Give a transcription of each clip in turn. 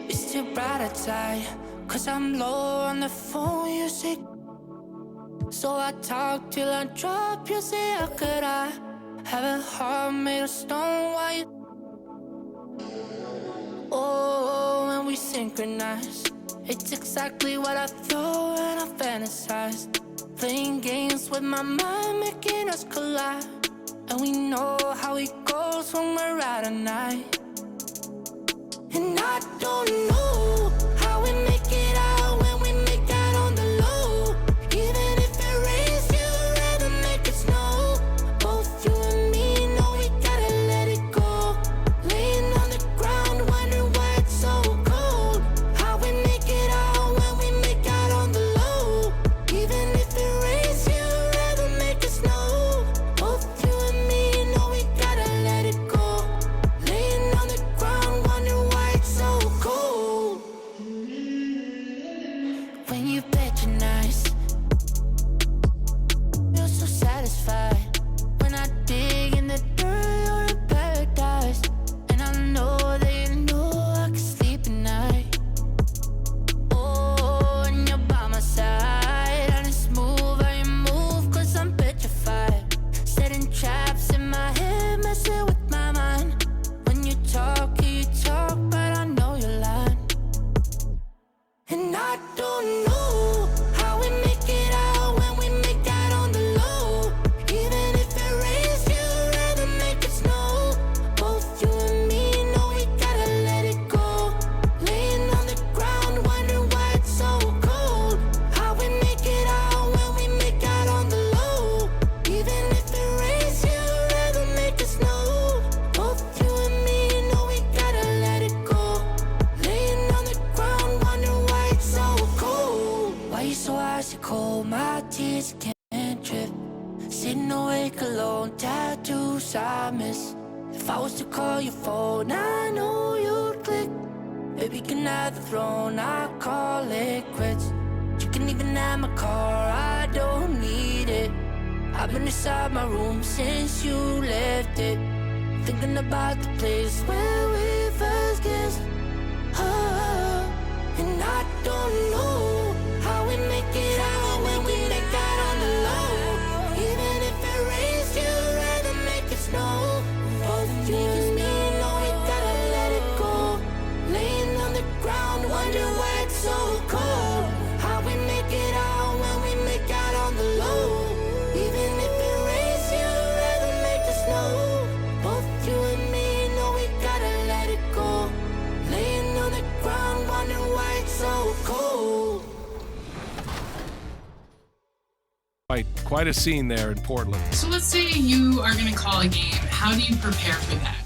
It's too bright outside, 'cause I'm low on the phone, you say. So I talk till I drop, you say, how could I have a heart made of stone? Why you? Oh, when we synchronize, it's exactly what I thought and I fantasized. Playing games with my mind, making us collide. And we know how it goes when we're out at night. And I don't know how we make it out when we make out on the low. Even if it rains, you'd rather make it snow. Both you and me know we gotta let it go. Laying on the ground, wondering why it's so cold. How we make it out when we make out on the low. Even if it rains, you'd rather make it snow. Both you and me know we gotta let it go. Laying on the ground, wondering why it's so cold. When you bet you're nice, feel so satisfied. When I dig in the dirt, you're in paradise. And I know that you know I can sleep at night. Oh, and you're by my side, and it's smooth how you move, 'cause I'm petrified. Setting traps in my head, messing with my mind. When you talk, but I know you're lying. And I don't know how we make it out when we make out on the low. Even if it rains, you'd rather make it snow. Both you and me know we gotta let it go. Laying on the ground, wondering why it's so cold. How we make it out when we make out on the low. Even if it rains, you'd rather make it snow. Both you and me know we gotta let it go. Laying on the ground, wondering why it's so cold. Why you so icy cold? My tears can't drip. Sitting awake alone, tattoos I miss. If I was to call your phone, I know you'd click. Baby, can I have the throne? I call it quits. You can even have my car, I don't need it. I've been inside my room since you left it, thinking about the place where we first kissed. Oh, and I don't know how we make it out when we make out on the low. Even if it rains, you'd rather make it snow. Both you and me know we gotta let it go. Laying on the ground, wondering why it's so cold. How we make it out when we make out on the low. Even if it rains, you'd rather make it snow. Both you and me know we gotta let it go. Laying on the ground, wondering why it's so cold. Quite a scene there in Portland. So let's say you are going to call a game. How do you prepare for that?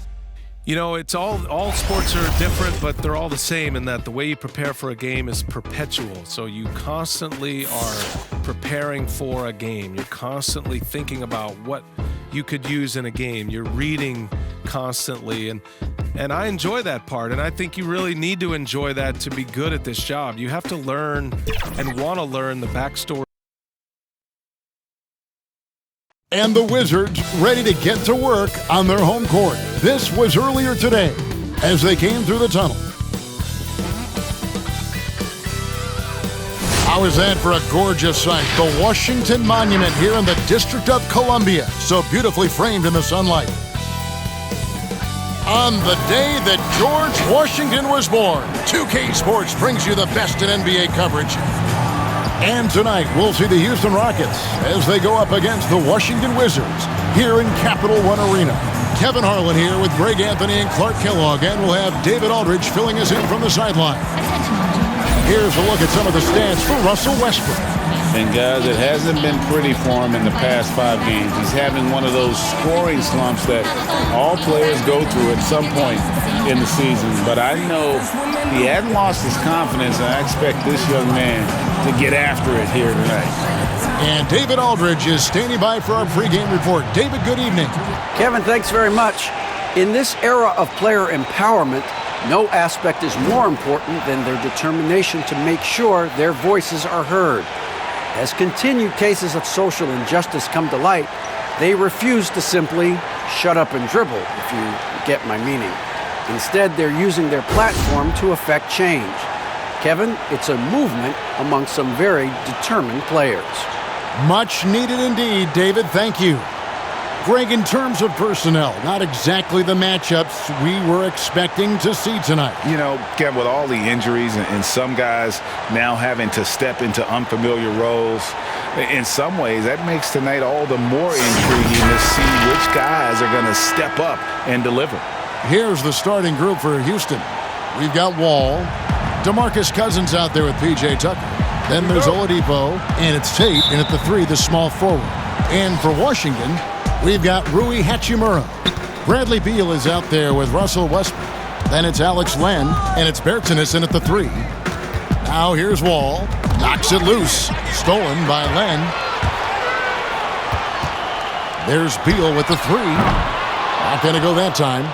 You know, it's all sports are different, but they're all the same in that the way you prepare for a game is perpetual. So you constantly are preparing for a game. You're constantly thinking about what you could use in a game. You're reading constantly, and I enjoy that part, and I think you really need to enjoy that to be good at this job. You have to learn and want to learn the backstory. And the Wizards ready to get to work on their home court. This was earlier today as they came through the tunnel. How is that for a gorgeous sight? The Washington Monument here in the District of Columbia, so beautifully framed in the sunlight. On the day that George Washington was born, 2K Sports brings you the best in NBA coverage. And tonight, we'll see the Houston Rockets as they go up against the Washington Wizards here in Capital One Arena. Kevin Harlan here with Greg Anthony and Clark Kellogg, and we'll have David Aldridge filling us in from the sideline. Here's a look at some of the stats for Russell Westbrook. And guys, it hasn't been pretty for him in the past 5 games. He's having one of those scoring slumps that all players go through at some point in the season. But I know he hadn't lost his confidence, and I expect this young man to get after it here tonight. And David Aldridge is standing by for our pregame report. David, good evening. Kevin, thanks very much. In this era of player empowerment, no aspect is more important than their determination to make sure their voices are heard. As continued cases of social injustice come to light, they refuse to simply shut up and dribble, if you get my meaning. Instead, they're using their platform to effect change. Kevin, it's a movement among some very determined players. Much needed indeed, David. Thank you. Greg, in terms of personnel, not exactly the matchups we were expecting to see tonight. You know, Kev, with all the injuries and some guys now having to step into unfamiliar roles, in some ways that makes tonight all the more intriguing to see which guys are going to step up and deliver. Here's the starting group for Houston. We've got Wall, DeMarcus Cousins out there with P.J. Tucker. Then there's Oladipo, and it's Tate in at the 3, the small forward. And for Washington, we've got Rui Hachimura. Bradley Beal is out there with Russell Westbrook. Then it's Alex Len, and it's Bertans in at the 3. Now here's Wall. Knocks it loose. Stolen by Len. There's Beal with the 3. Not going to go that time.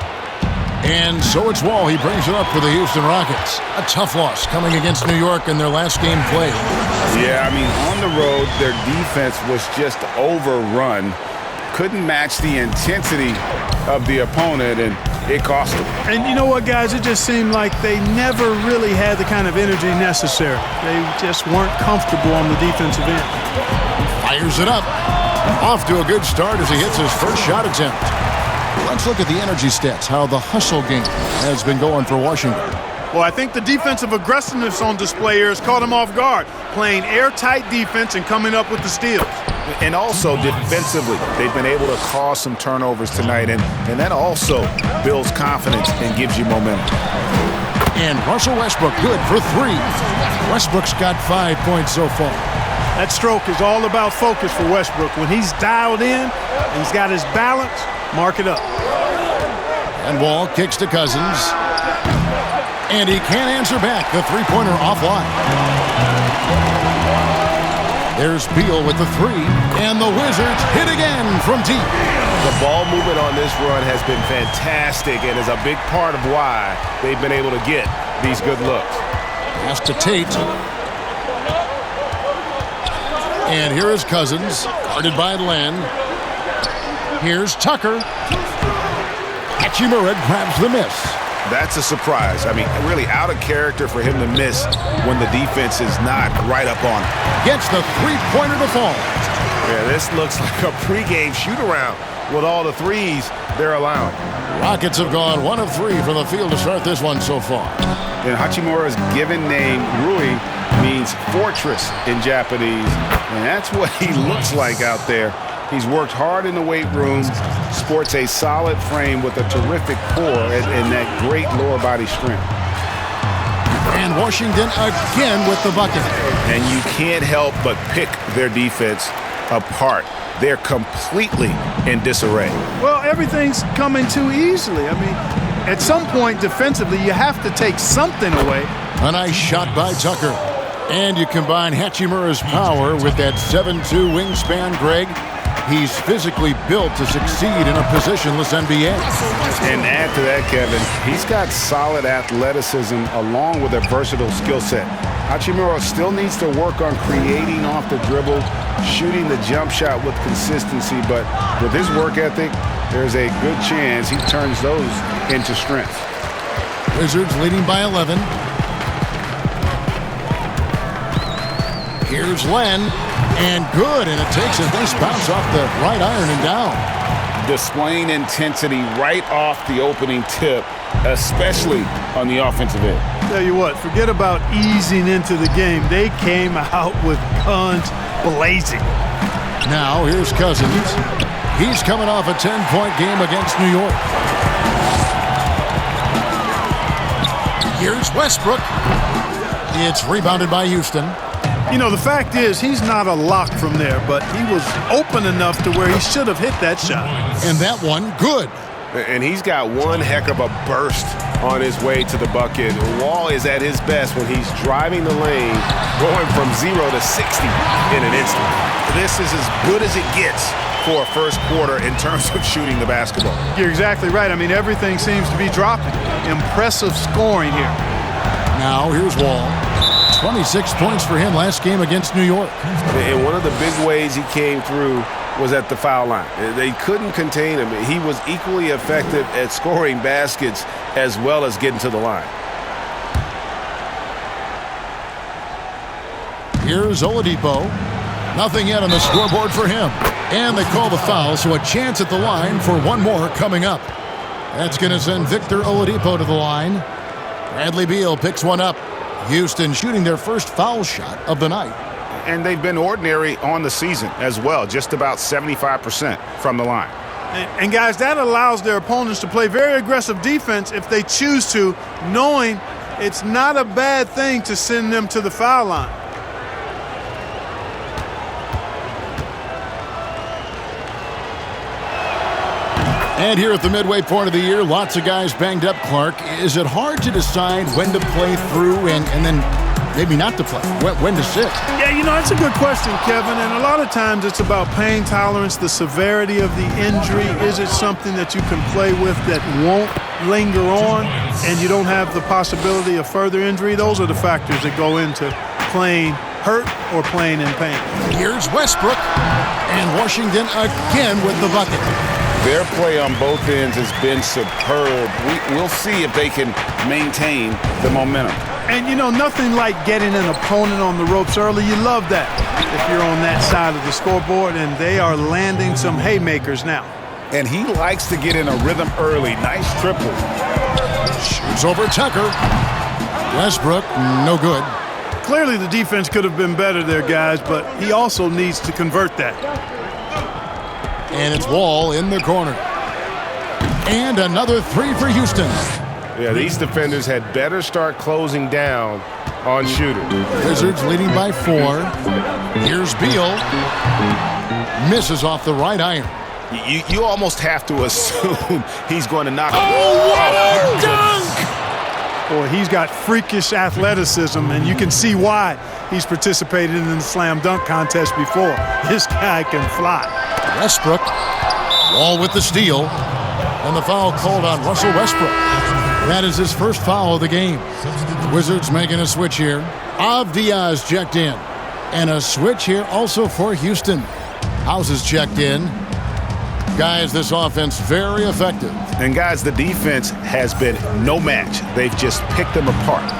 And so it's Wall. He brings it up for the Houston Rockets. A tough loss coming against New York in their last game played. Yeah, I mean, on the road, their defense was just overrun. Couldn't match the intensity of the opponent, and it cost them. And you know what, guys? It just seemed like they never really had the kind of energy necessary. They just weren't comfortable on the defensive end. Fires it up. Off to a good start as he hits his first shot attempt. Let's look at the energy stats, how the hustle game has been going for Washington. Well, I think the defensive aggressiveness on display here has caught them off guard, playing airtight defense and coming up with the steals. And also defensively, they've been able to cause some turnovers tonight, and that also builds confidence and gives you momentum. And Russell Westbrook good for 3. Westbrook's got 5 points so far. That stroke is all about focus for Westbrook. When he's dialed in, he's got his balance, mark it up. And Wall kicks to Cousins. And he can't answer back. The three-pointer offline. There's Beal with the 3. And the Wizards hit again from deep. The ball movement on this run has been fantastic and is a big part of why they've been able to get these good looks. Pass to Tate. And here is Cousins, guarded by Len. Here's Tucker. Hachimura grabs the miss. That's a surprise. I mean, really out of character for him to miss when the defense is not right up on him. Gets the three-pointer to fall. Yeah, this looks like a pregame shoot-around with all the threes they're allowing. Rockets have gone 1 of 3 from the field to start this one so far. And Hachimura's given name, Rui, means fortress in Japanese. And that's what he looks like out there. He's worked hard in the weight room, sports a solid frame with a terrific core and that great lower body strength. And Washington again with the bucket. And you can't help but pick their defense apart. They're completely in disarray. Well, everything's coming too easily. I mean, at some point defensively, you have to take something away. A nice shot by Tucker. And you combine Hachimura's power with that 7'2" wingspan, Greg. He's physically built to succeed in a positionless NBA. And add to that, Kevin, he's got solid athleticism along with a versatile skill set. Hachimura still needs to work on creating off the dribble, shooting the jump shot with consistency, but with his work ethic, there's a good chance he turns those into strength. Wizards leading by 11. Here's Len, and good, and it takes a nice bounce off the right iron and down. Displaying intensity right off the opening tip, especially on the offensive end. Tell you what, forget about easing into the game. They came out with guns blazing. Now here's Cousins. He's coming off a 10-point game against New York. Here's Westbrook. It's rebounded by Houston. You know, the fact is, he's not a lock from there, but he was open enough to where he should have hit that shot. And that one, good. And he's got one heck of a burst on his way to the bucket. Wall is at his best when he's driving the lane, going from 0 to 60 in an instant. This is as good as it gets for a first quarter in terms of shooting the basketball. You're exactly right. I mean, everything seems to be dropping. Impressive scoring here. Now here's Wall. 26 points for him last game against New York. And one of the big ways he came through was at the foul line. They couldn't contain him. He was equally effective at scoring baskets as well as getting to the line. Here's Oladipo. Nothing yet on the scoreboard for him. And they call the foul, so a chance at the line for one more coming up. That's going to send Victor Oladipo to the line. Bradley Beal picks one up. Houston shooting their first foul shot of the night. And they've been ordinary on the season as well, just about 75% from the line. And guys, that allows their opponents to play very aggressive defense if they choose to, knowing it's not a bad thing to send them to the foul line. And here at the midway point of the year, lots of guys banged up, Clark. Is it hard to decide when to play through and then maybe not to play? When to sit? Yeah, that's a good question, Kevin. And a lot of times it's about pain tolerance, the severity of the injury. Is it something that you can play with that won't linger on and you don't have the possibility of further injury? Those are the factors that go into playing hurt or playing in pain. Here's Westbrook, and Washington again with the bucket. Their play on both ends has been superb. We'll see if they can maintain the momentum. And, nothing like getting an opponent on the ropes early. You love that if you're on that side of the scoreboard, and they are landing some haymakers now. And he likes to get in a rhythm early. Nice triple. Shoots over Tucker. Westbrook, no good. Clearly the defense could have been better there, guys, but he also needs to convert that. And it's Wall in the corner. And another three for Houston. Yeah, these defenders had better start closing down on shooters. Wizards leading by 4. Here's Beal. Misses off the right iron. You almost have to assume he's going to knock it. Oh, what a dunk! Boy, he's got freakish athleticism, and you can see why he's participated in the slam dunk contest before. This guy can fly. Westbrook. Wall with the steal. And the foul called on Russell Westbrook. That is his first foul of the game. Wizards making a switch here. Diaz checked in. And a switch here also for Houston. Houses checked in. Guys, this offense very effective. And guys, the defense has been no match. They've just picked them apart.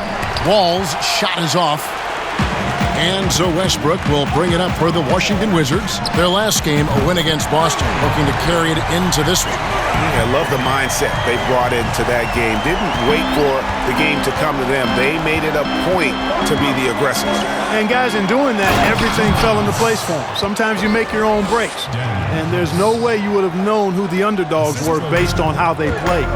Wall's shot is off. And so Westbrook will bring it up for the Washington Wizards. Their last game, a win against Boston, looking to carry it into this one. I love the mindset they brought into that game. Didn't wait for the game to come to them. They made it a point to be the aggressors. And guys, in doing that, everything fell into place for them. Sometimes you make your own breaks. And there's no way you would have known who the underdogs were based on how they played.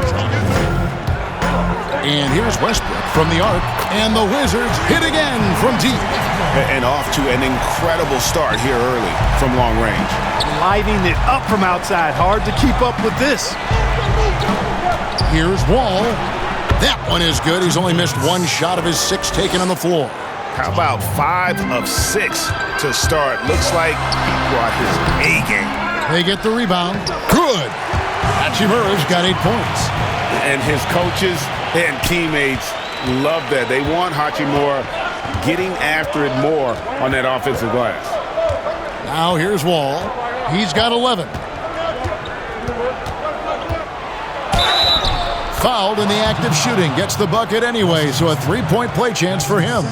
And here's Westbrook from the arc. And the Wizards hit again from deep. And off to an incredible start here early from long range. Lighting it up from outside. Hard to keep up with this. Here's Wall. That one is good. He's only missed one shot of his 6 taken on the floor. How about 5 of 6 to start? Looks like he brought his A game. They get the rebound. Good. Hachimura's got 8 points. And his coaches and teammates love that. They want Hachimura getting after it more on that offensive glass. Now here's Wall. He's got 11. Fouled in the act of shooting. Gets the bucket anyway, so a 3-point play chance for him.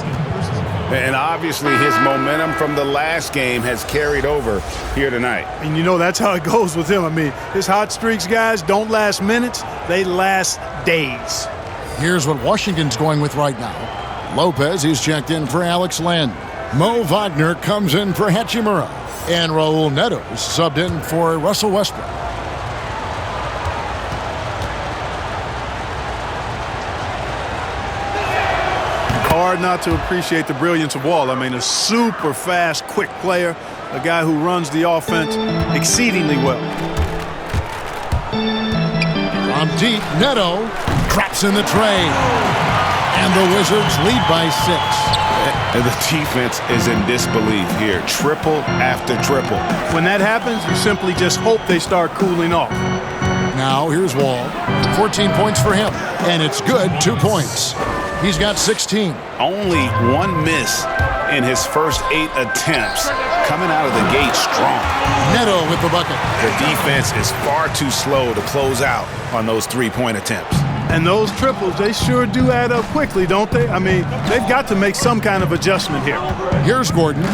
And obviously his momentum from the last game has carried over here tonight. And that's how it goes with him. I mean, his hot streaks, guys, don't last minutes. They last days. Here's what Washington's going with right now. Lopez, he's checked in for Alex Len. Mo Wagner comes in for Hachimura. And Raul Neto is subbed in for Russell Westbrook. Hard not to appreciate the brilliance of Wall. I mean, a super fast, quick player. A guy who runs the offense exceedingly well. From deep, Neto drops in the tray. And the Wizards lead by 6. And the defense is in disbelief here. Triple after triple. When that happens, you simply just hope they start cooling off. Now here's Wall. 14 points for him. And it's good, 2 points. He's got 16. Only 1 miss in his first 8 attempts. coming out of the gate strong. Neto with the bucket. The defense is far too slow to close out on those three-point attempts. And those triples, they sure do add up quickly, don't they? I mean, they've got to make some kind of adjustment here. Here's Gordon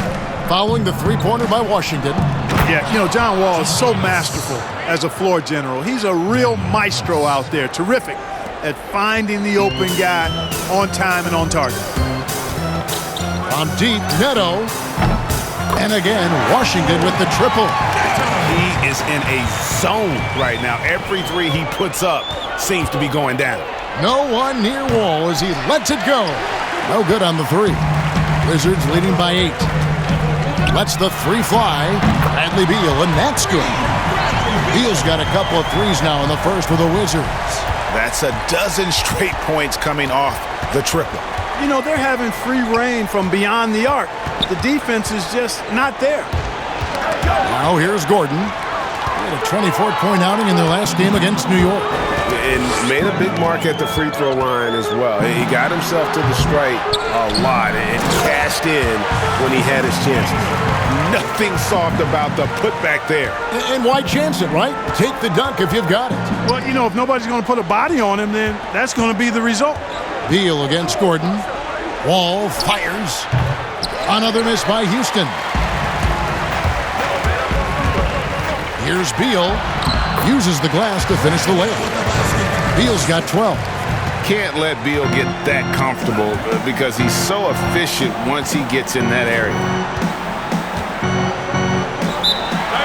following the three-pointer by Washington. Yeah, you know, John Wall is so masterful as a floor general. He's a real maestro out there, terrific at finding the open guy on time and on target. On deep, Neto. And again, Washington with the triple. He is in a zone right now. Every three he puts up seems to be going down. No one near Wall as he lets it go. No good on the three. Wizards leading by 8. Lets the three fly. Bradley Beal, and that's good. Beal's got a couple of threes now in the first for the Wizards. That's a dozen straight points coming off the triple. You know, they're having free reign from beyond the arc. The defense is just not there. Now here's Gordon. He had a 24-point outing in their last game against New York. And made a big mark at the free throw line as well. He got himself to the strike a lot and cashed in when he had his chances. Nothing soft about the putback there. And why chance it, right? Take the dunk if you've got it. Well, you know, if nobody's going to put a body on him, then that's going to be the result. Beal against Gordon. Wall fires. Another miss by Houston. Here's Beal. Uses the glass to finish the layup. Beal's got 12. Can't let Beal get that comfortable because he's so efficient once he gets in that area.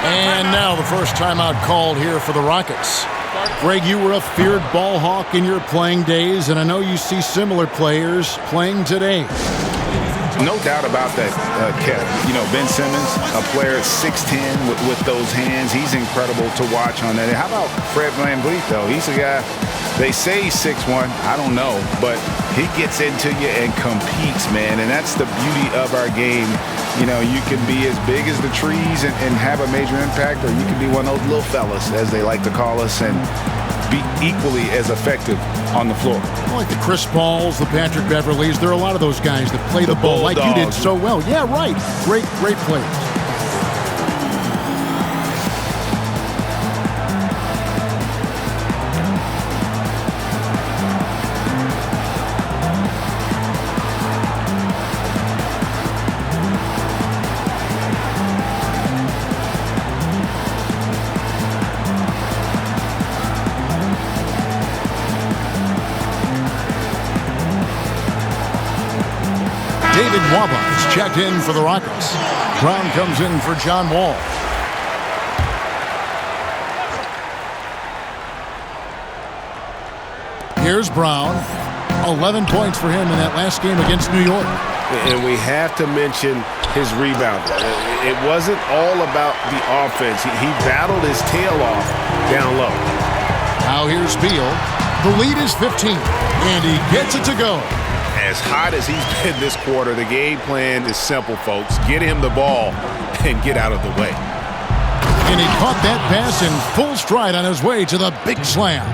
And now the first timeout called here for the Rockets. Greg, you were a feared ball hawk in your playing days, and I know you see similar players playing today. No doubt about that, Kev. You know, Ben Simmons, a player at 6'10" with those hands. He's incredible to watch on that. How about Fred VanVleet, though? He's a guy, they say he's 6'1". I don't know, but he gets into you and competes, man, and that's the beauty of our game. You know, you can be as big as the trees and have a major impact, or you can be one of those little fellas, as they like to call us, and be equally as effective on the floor. Like the Chris Pauls, the Patrick Beverleys, there are a lot of those guys that play the ball like you did so well. Yeah, right. Great players. David Wabba is checked in for the Rockets. Brown comes in for John Wall. Here's Brown. 11 points for him in that last game against New York. And we have to mention his rebounding. It wasn't all about the offense. He battled his tail off down low. Now here's Beal. The lead is 15, and he gets it to go. As hot as he's been this quarter, the game plan is simple, folks. Get him the ball and get out of the way. And he caught that pass in full stride on his way to the big slam.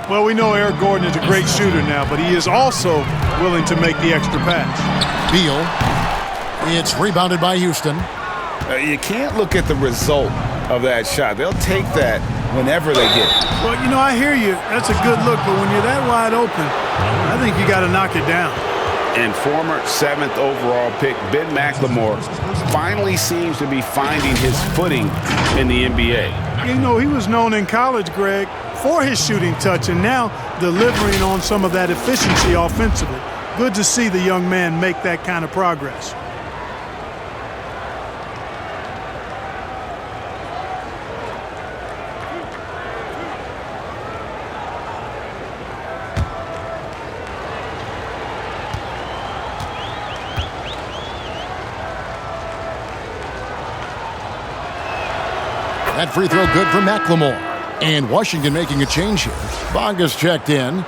Well, we know Eric Gordon is a great shooter now, but he is also willing to make the extra pass. Beal. It's rebounded by Houston. You can't look at the result of that shot. They'll take that whenever they get it. Well, you know, I hear you. That's a good look, but when you're that wide open, I think you got to knock it down. And former 7th overall pick Ben McLemore finally seems to be finding his footing in the NBA. You know, he was known in college, Greg, for his shooting touch, and now delivering on some of that efficiency offensively. Good to see the young man make that kind of progress. That free throw good for McLemore. And Washington making a change here. Bonga's checked in.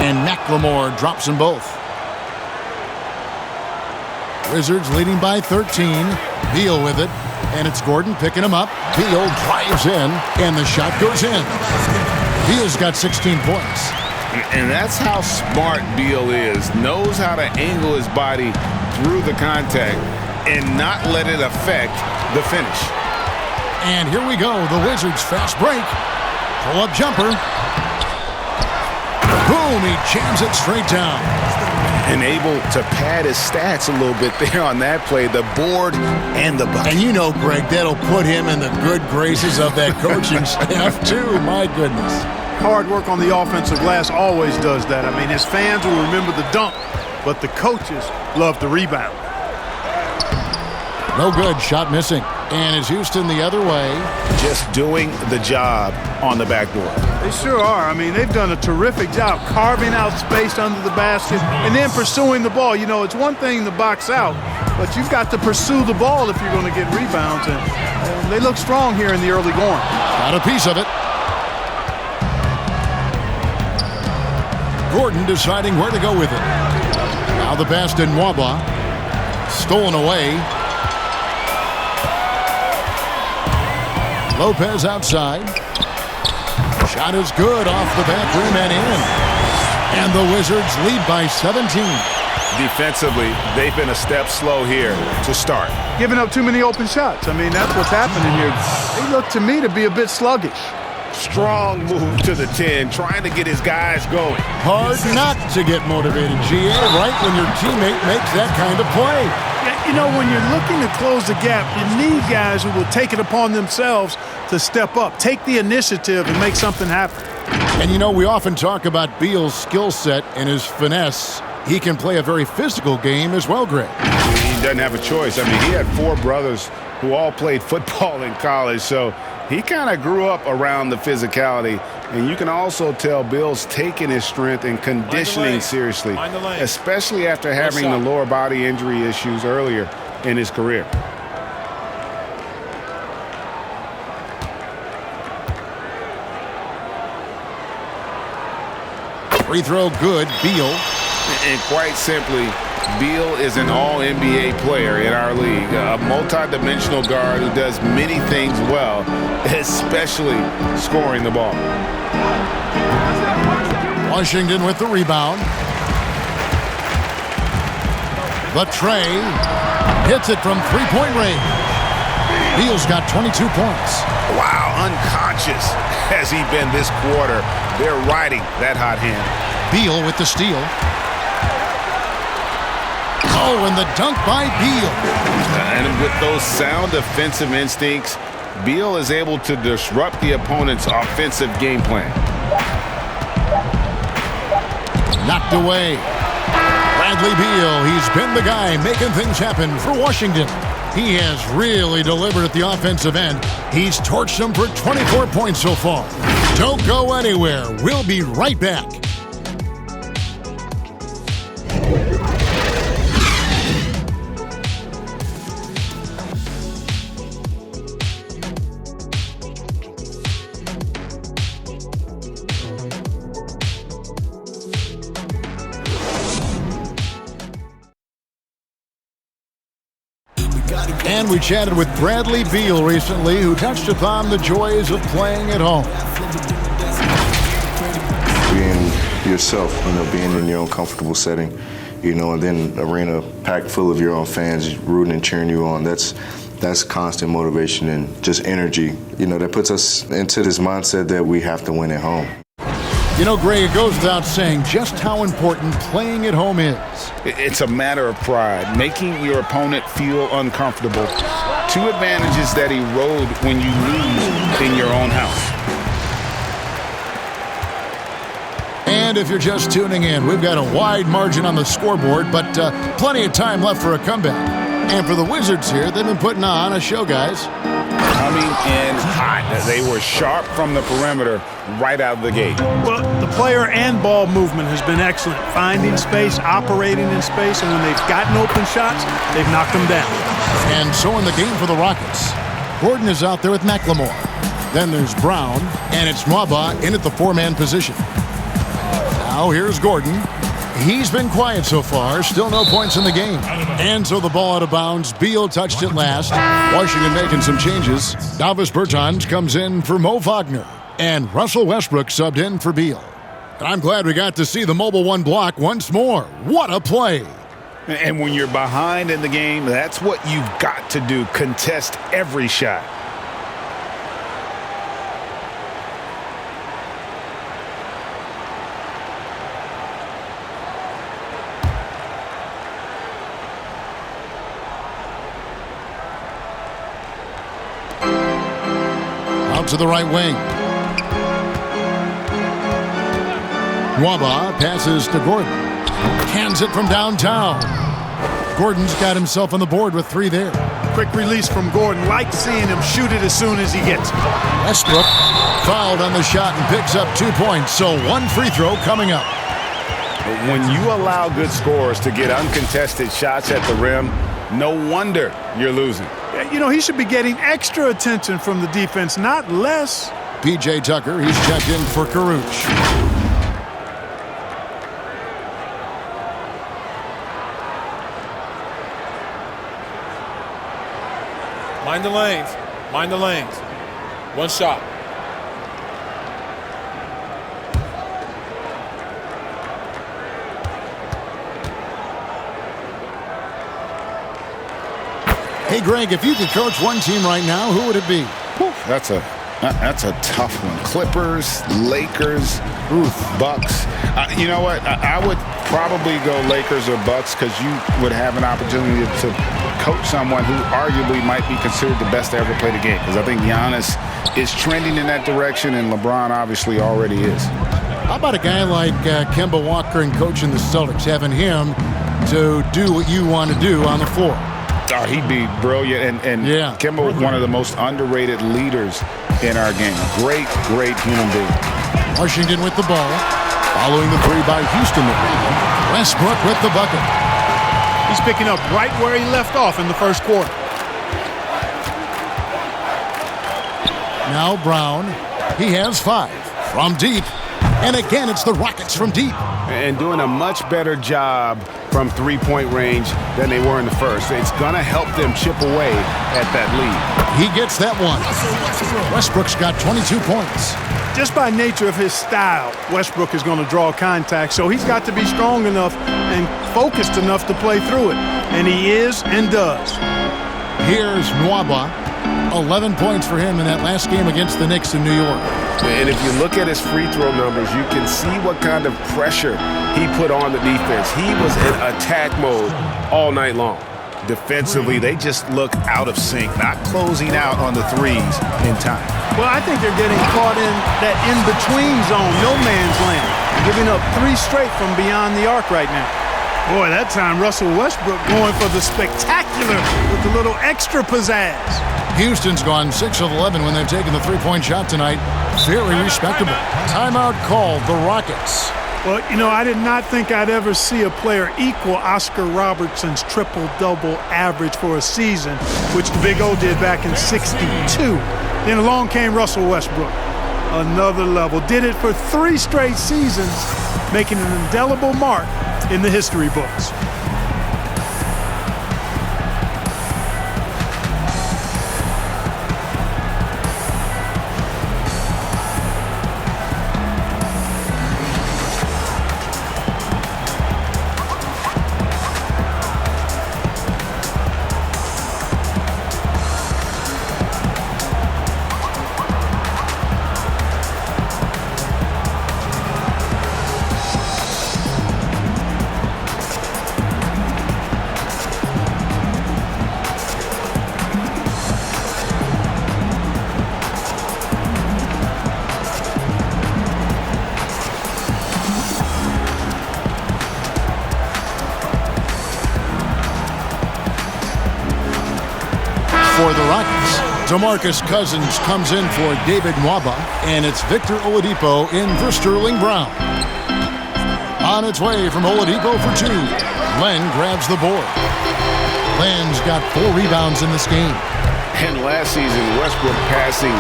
And McLemore drops them both. Wizards leading by 13. Beal with it. And it's Gordon picking him up. Beal drives in, and the shot goes in. Beal's got 16 points. And that's how smart Beal is. Knows how to angle his body through the contact and not let it affect the finish. And here we go. The Wizards fast break. Pull-up jumper. Boom, he jams it straight down. And able to pad his stats a little bit there on that play, the board and the bucket. And you know, Greg, that'll put him in the good graces of that coaching staff, too. My goodness. Hard work on the offensive glass always does that. I mean, his fans will remember the dunk, but the coaches love the rebound. No good. Shot missing. And it's Houston the other way. Just doing the job on the backboard. They sure are. I mean, they've done a terrific job carving out space under the basket and then pursuing the ball. You know, it's one thing to box out, but you've got to pursue the ball if you're going to get rebounds. And they look strong here in the early going. Got a piece of it. Gordon deciding where to go with it. Now the pass to Nwaba. Stolen away. Lopez outside. Shot is good off the back rim and in. And the Wizards lead by 17. Defensively, they've been a step slow here to start. Giving up too many open shots. I mean, that's what's happening here. They look to me to be a bit sluggish. Strong move to the 10, trying to get his guys going. Hard not to get motivated, GA, right when your teammate makes that kind of play. You know, when you're looking to close the gap, you need guys who will take it upon themselves to step up, take the initiative, and make something happen. And you know, we often talk about Beal's skill set and his finesse. He can play a very physical game as well, Greg. He doesn't have a choice. I mean, he had 4 brothers who all played football in college, so he kind of grew up around the physicality. And you can also tell Beal's taking his strength and conditioning seriously, especially after having the lower body injury issues earlier in his career. Free throw good, Beal. And quite simply, Beal is an all-NBA player in our league, a multi-dimensional guard who does many things well, especially scoring the ball. Washington with the rebound. Latrey hits it from three-point range. Beal's got 22 points. Wow, unconscious has he been this quarter. They're riding that hot hand. Beal with the steal. Oh, and the dunk by Beal. And with those sound defensive instincts, Beal is able to disrupt the opponent's offensive game plan. Knocked away. Bradley Beal, he's been the guy making things happen for Washington. He has really delivered at the offensive end. He's torched them for 24 points so far. Don't go anywhere. We'll be right back. And we chatted with Bradley Beal recently, who touched upon the joys of playing at home. Being yourself, being in your own comfortable setting, and then an arena packed full of your own fans rooting and cheering you on. That's constant motivation and just energy, that puts us into this mindset that we have to win at home. Greg, it goes without saying just how important playing at home is. It's a matter of pride, making your opponent feel uncomfortable. 2 advantages that erode when you lose in your own house. And if you're just tuning in, we've got a wide margin on the scoreboard, but plenty of time left for a comeback. And for the Wizards here, they've been putting on a show, guys. Coming in hot. They were sharp from the perimeter right out of the gate. Well, the player and ball movement has been excellent. Finding space, operating in space, and when they've gotten open shots, they've knocked them down. And so in the game for the Rockets, Gordon is out there with McLemore. Then there's Brown, and it's Nwaba in at the 4-man position. Now here's Gordon. He's been quiet so far. Still no points in the game. And so the ball out of bounds. Beal touched it last. Washington making some changes. Davis Bertans comes in for Mo Wagner. And Russell Westbrook subbed in for Beal. And I'm glad we got to see the mobile one block once more. What a play. And when you're behind in the game, that's what you've got to do. Contest every shot. Out to the right wing. Nwaba passes to Gordon. Hands it from downtown. Gordon's got himself on the board with 3 there. Quick release from Gordon. Like seeing him shoot it as soon as he gets it. Westbrook fouled on the shot and picks up 2 points. So 1 free throw coming up. When you allow good scorers to get uncontested shots at the rim, no wonder you're losing. You know, he should be getting extra attention from the defense, not less. P.J. Tucker, he's checked in for Caruch. Mind the lanes. Mind the lanes. 1 shot. Hey, Greg, if you could coach one team right now, who would it be? That's a tough one. Clippers, Lakers, Bucks. You know what? I would probably go Lakers or Bucks because you would have an opportunity to coach someone who arguably might be considered the best to ever play the game. Because I think Giannis is trending in that direction, and LeBron obviously already is. How about a guy like Kemba Walker and coaching the Celtics, having him to do what you want to do on the floor? Oh, he'd be brilliant. And yeah. Kemba was one of the most underrated leaders in our game. Great human being. Washington with the ball. Following the 3 by Houston. Westbrook with the bucket. He's picking up right where he left off in the first quarter. Now Brown. He has 5 from deep. And again, it's the Rockets from deep. And doing a much better job from 3-point range than they were in the first. It's going to help them chip away at that lead. He gets that one. Westbrook's got 22 points. Just by nature of his style, Westbrook is going to draw contact, so he's got to be strong enough and focused enough to play through it. And he is and does. Here's Nwaba. 11 points for him in that last game against the Knicks in New York. And if you look at his free throw numbers, you can see what kind of pressure he put on the defense. He was in attack mode all night long. Defensively, they just look out of sync, not closing out on the threes in time. Well, I think they're getting caught in that in-between zone, no man's land, giving up 3 straight from beyond the arc right now. Boy, that time Russell Westbrook going for the spectacular with a little extra pizzazz. Houston's gone 6 of 11 when they've taken the 3-point shot tonight. Very respectable. Timeout called the Rockets. Well, you know, I did not think I'd ever see a player equal Oscar Robertson's triple-double average for a season, which the Big O did back in '62. Then along came Russell Westbrook. Another level. Did it for 3 straight seasons, making an indelible mark in the history books. For the Rockets, DeMarcus Cousins comes in for David Nwaba, and it's Victor Oladipo in for Sterling Brown. On its way from Oladipo for 2. Len grabs the board. Len's got 4 rebounds in this game. And last season, Westbrook passing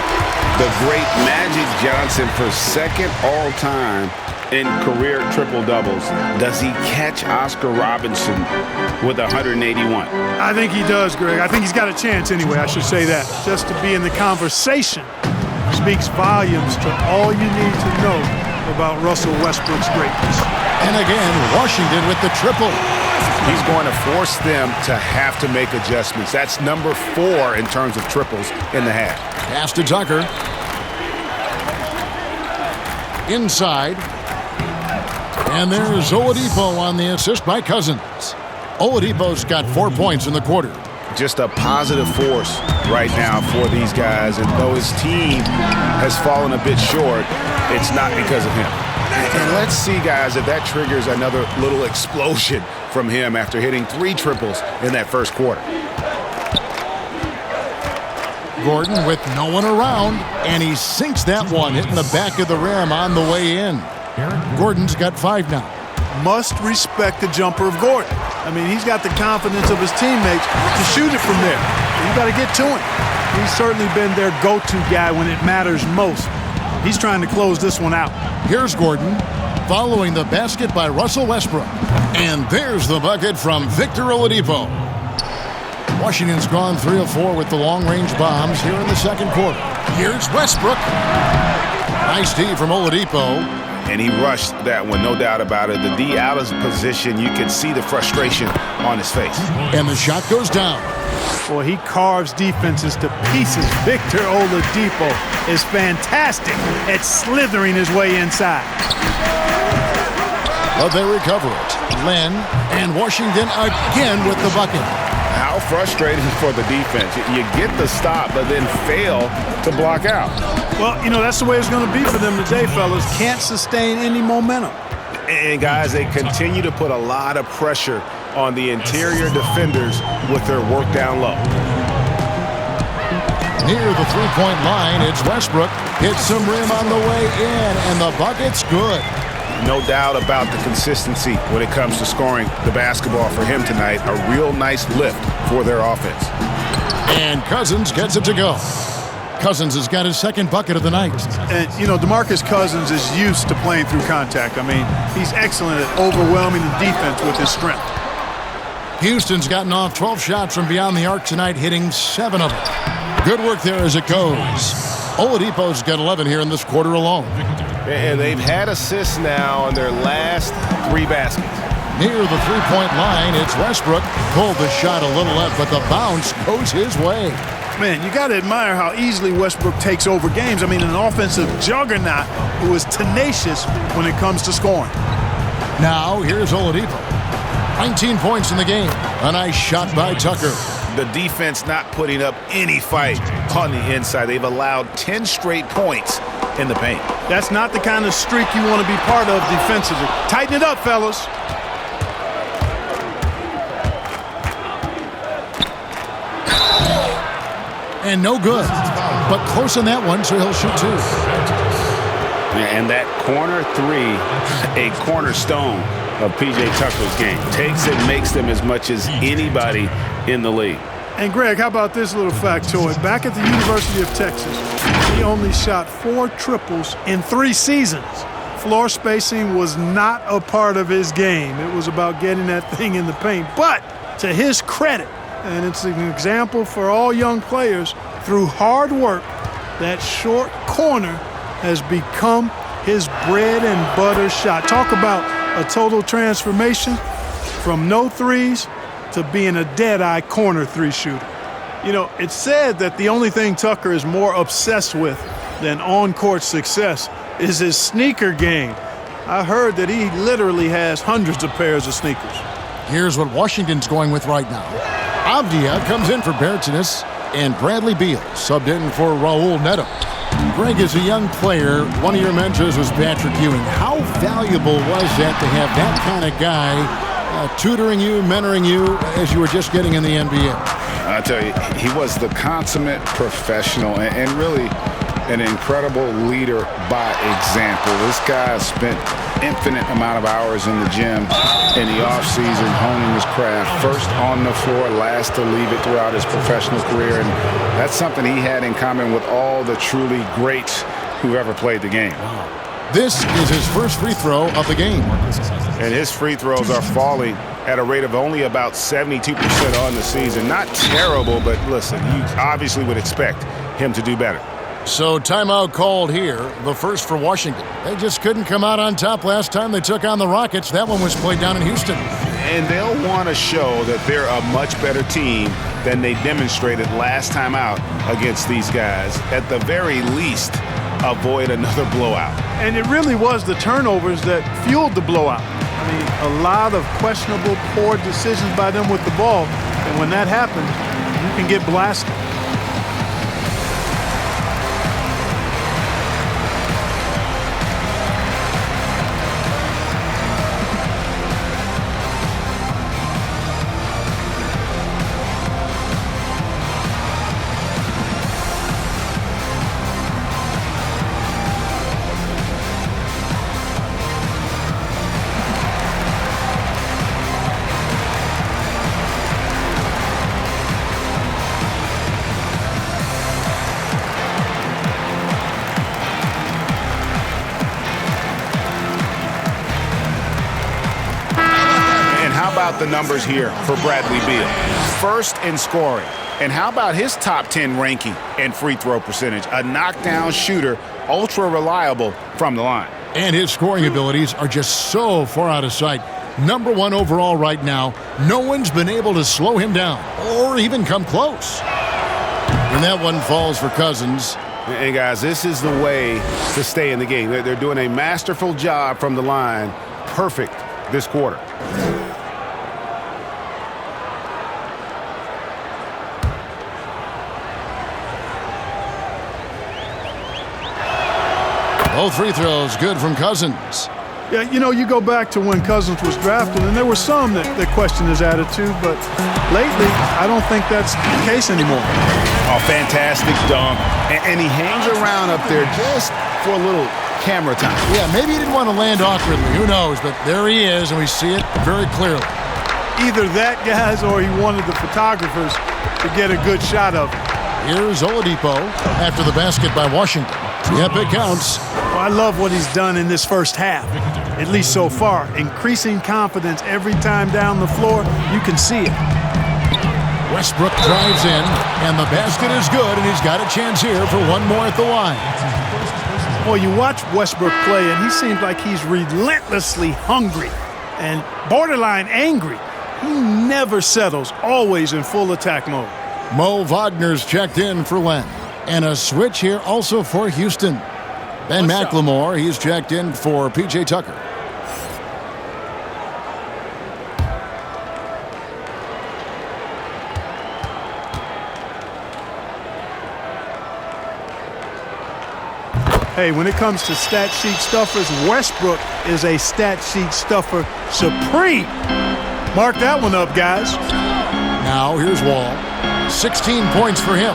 the great Magic Johnson for 2nd all-time in career triple-doubles. Does he catch Oscar Robinson with 181? I think he does, Greg. I think he's got a chance anyway, I should say that. Just to be in the conversation speaks volumes to all you need to know about Russell Westbrook's greatness. And again, Washington with the triple. He's going to force them to have to make adjustments. That's number 4 in terms of triples in the half. Pass to Tucker. Inside. And there's Oladipo on the assist by Cousins. Oladipo's got 4 points in the quarter. Just a positive force right now for these guys. And though his team has fallen a bit short, it's not because of him. And let's see, guys, if that triggers another little explosion from him after hitting 3 triples in that first quarter. Gordon with no one around, and he sinks that one, hitting the back of the rim on the way in. Gordon's got 5 now. Must respect the jumper of Gordon. I mean, he's got the confidence of his teammates to shoot it from there. You got to get to him. He's certainly been their go-to guy when it matters most. He's trying to close this one out. Here's Gordon, following the basket by Russell Westbrook. And there's the bucket from Victor Oladipo. Washington's gone 3 of 4 with the long-range bombs here in the second quarter. Here's Westbrook. Nice D from Oladipo. And he rushed that one, no doubt about it. The D out of position, you can see the frustration on his face. And the shot goes down. Boy, he carves defenses to pieces. Victor Oladipo is fantastic at slithering his way inside. But they recover it. Len and Washington again with the bucket. How frustrating for the defense. You get the stop, but then fail to block out. Well, you know, that's the way it's going to be for them today, fellas. Can't sustain any momentum. And, guys, they continue to put a lot of pressure on the interior defenders with their work down low. Near the three-point line, it's Westbrook. Hits some rim on the way in, and the bucket's good. No doubt about the consistency when it comes to scoring the basketball for him tonight. A real nice lift for their offense. And Cousins gets it to go. Cousins has got his second bucket of the night. And, you know, DeMarcus Cousins is used to playing through contact. I mean, he's excellent at overwhelming the defense with his strength. Houston's gotten off 12 shots from beyond the arc tonight, hitting 7 of them. Good work there as it goes. Oladipo's got 11 here in this quarter alone. And they've had assists now on their last 3 baskets. Near the three-point line, it's Westbrook. Pulled the shot a little left, but the bounce goes his way. Man, you got to admire how easily Westbrook takes over games. I mean, an offensive juggernaut who is tenacious when it comes to scoring. Now, here's Oladipo. 19 points in the game. A nice shot by Tucker. The defense not putting up any fight on the inside. They've allowed 10 straight points in the paint. That's not the kind of streak you want to be part of defensively. Tighten it up, fellas. And no good. But close on that one, so he'll shoot 2. And that corner 3, a cornerstone of P.J. Tucker's game. Takes and makes them as much as anybody in the league. And, Greg, how about this little factoid? Back at the University of Texas, he only shot 4 triples in 3 seasons. Floor spacing was not a part of his game. It was about getting that thing in the paint. But to his credit, and it's an example for all young players, through hard work, that short corner has become his bread and butter shot. Talk about a total transformation from no threes to being a dead-eye corner 3 shooter. You know, it's said that the only thing Tucker is more obsessed with than on-court success is his sneaker game. I heard that he literally has hundreds of pairs of sneakers. Here's what Washington's going with right now. Avdia comes in for Bertines, and Bradley Beal subbed in for Raul Neto. Greg, as a young player, one of your mentors was Patrick Ewing. How valuable was that to have that kind of guy tutoring you, mentoring you as you were just getting in the NBA? I tell you, he was the consummate professional and really an incredible leader by example. This guy spent infinite amount of hours in the gym in the offseason honing his craft. First on the floor, last to leave it throughout his professional career. And that's something he had in common with all the truly greats who ever played the game. This is his first free throw of the game. And his free throws are falling at a rate of only about 72% on the season. Not terrible, but listen, you obviously would expect him to do better. So timeout called here, the first for Washington. They just couldn't come out on top last time they took on the Rockets. That one was played down in Houston. And they'll want to show that they're a much better team than they demonstrated last time out against these guys. At the very least, avoid another blowout. And it really was the turnovers that fueled the blowout. I mean, a lot of questionable, poor decisions by them with the ball. And when that happens, you can get blasted. The numbers here for Bradley Beal. First in scoring. And how about his top 10 ranking and free throw percentage? A knockdown shooter, ultra reliable from the line. And his scoring abilities are just so far out of sight. Number 1 overall right now. No one's been able to slow him down or even come close. And that one falls for Cousins. And guys, this is the way to stay in the game. They're doing a masterful job from the line. Perfect this quarter. Both free throws good from Cousins. Yeah, you know, you go back to when Cousins was drafted, and there were some that questioned his attitude, but lately, I don't think that's the case anymore. Oh, fantastic dunk. And he hangs around up there just for a little camera time. Yeah, maybe he didn't want to land awkwardly. Who knows? But there he is, and we see it very clearly. Either that, guys, or he wanted the photographers to get a good shot of it. Here's Oladipo after the basket by Washington. Yep, it counts. Well, I love what he's done in this first half, at least so far. Increasing confidence every time down the floor. You can see it. Westbrook drives in, and the basket is good, and he's got a chance here for one more at the line. Well, you watch Westbrook play, and he seems like he's relentlessly hungry and borderline angry. He never settles, always in full attack mode. Mo Wagner's checked in for Len. And a switch here also for Houston. Ben McLemore, he's checked in for P.J. Tucker. Hey, when it comes to stat sheet stuffers, Westbrook is a stat sheet stuffer supreme. Mark that one up, guys. Now, here's Wall. 16 points for him.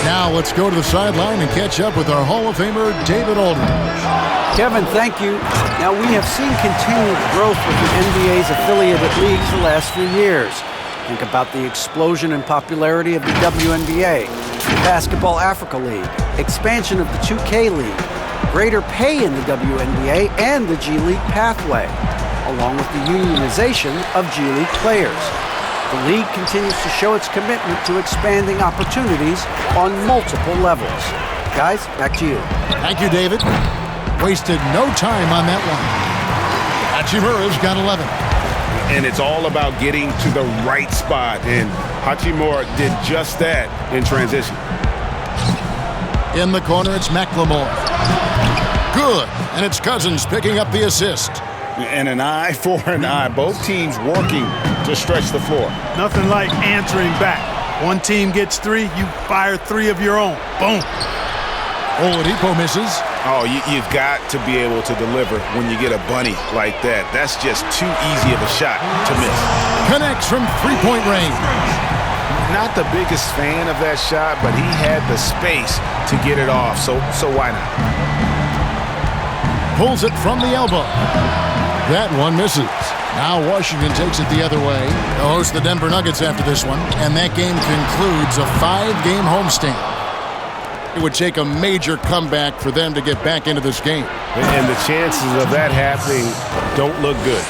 Now let's go to the sideline and catch up with our Hall of Famer, David Aldridge. Kevin, thank you. Now, we have seen continued growth with the NBA's affiliated leagues the last few years. Think about the explosion in popularity of the WNBA, the Basketball Africa League, expansion of the 2K League, greater pay in the WNBA and the G League pathway, along with the unionization of G League players. The league continues to show its commitment to expanding opportunities on multiple levels. Guys, back to you. Thank you, David. Wasted no time on that one. Hachimura's got 11. And it's all about getting to the right spot. And Hachimura did just that in transition. In the corner, it's McLemore. Good. And it's Cousins picking up the assist. And an eye for an eye. Both teams working to stretch the floor. Nothing like answering back. One team gets 3, you fire 3 of your own. Boom. Oladipo misses. Oh, you've got to be able to deliver when you get a bunny like that. That's just too easy of a shot to miss. Connects from three-point range. Not the biggest fan of that shot, but he had the space to get it off, so why not? Pulls it from the elbow. That one misses. Now Washington takes it the other way. They'll host the Denver Nuggets after this one, and that game concludes a 5-game homestand. It would take a major comeback for them to get back into this game. And the chances of that happening don't look good.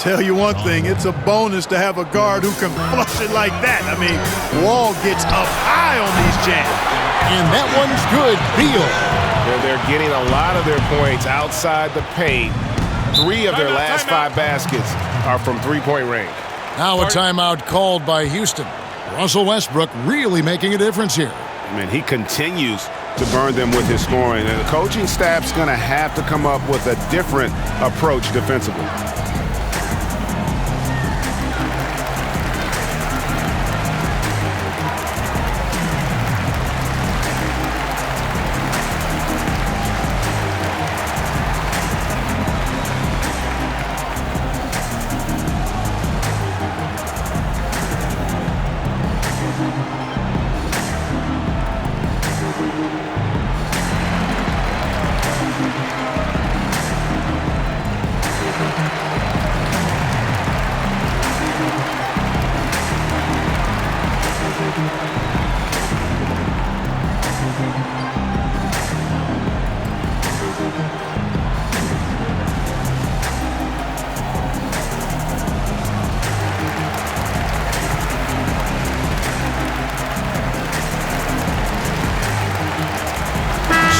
Tell you one thing, it's a bonus to have a guard who can flush it like that. I mean, Wall gets up high on these jams. And that one's good. Beal. They're getting a lot of their points outside the paint. 3 of their last 5 baskets are from three-point range. Now a timeout called by Houston. Russell Westbrook really making a difference here. He continues to burn them with his scoring, and the coaching staff's going to have to come up with a different approach defensively.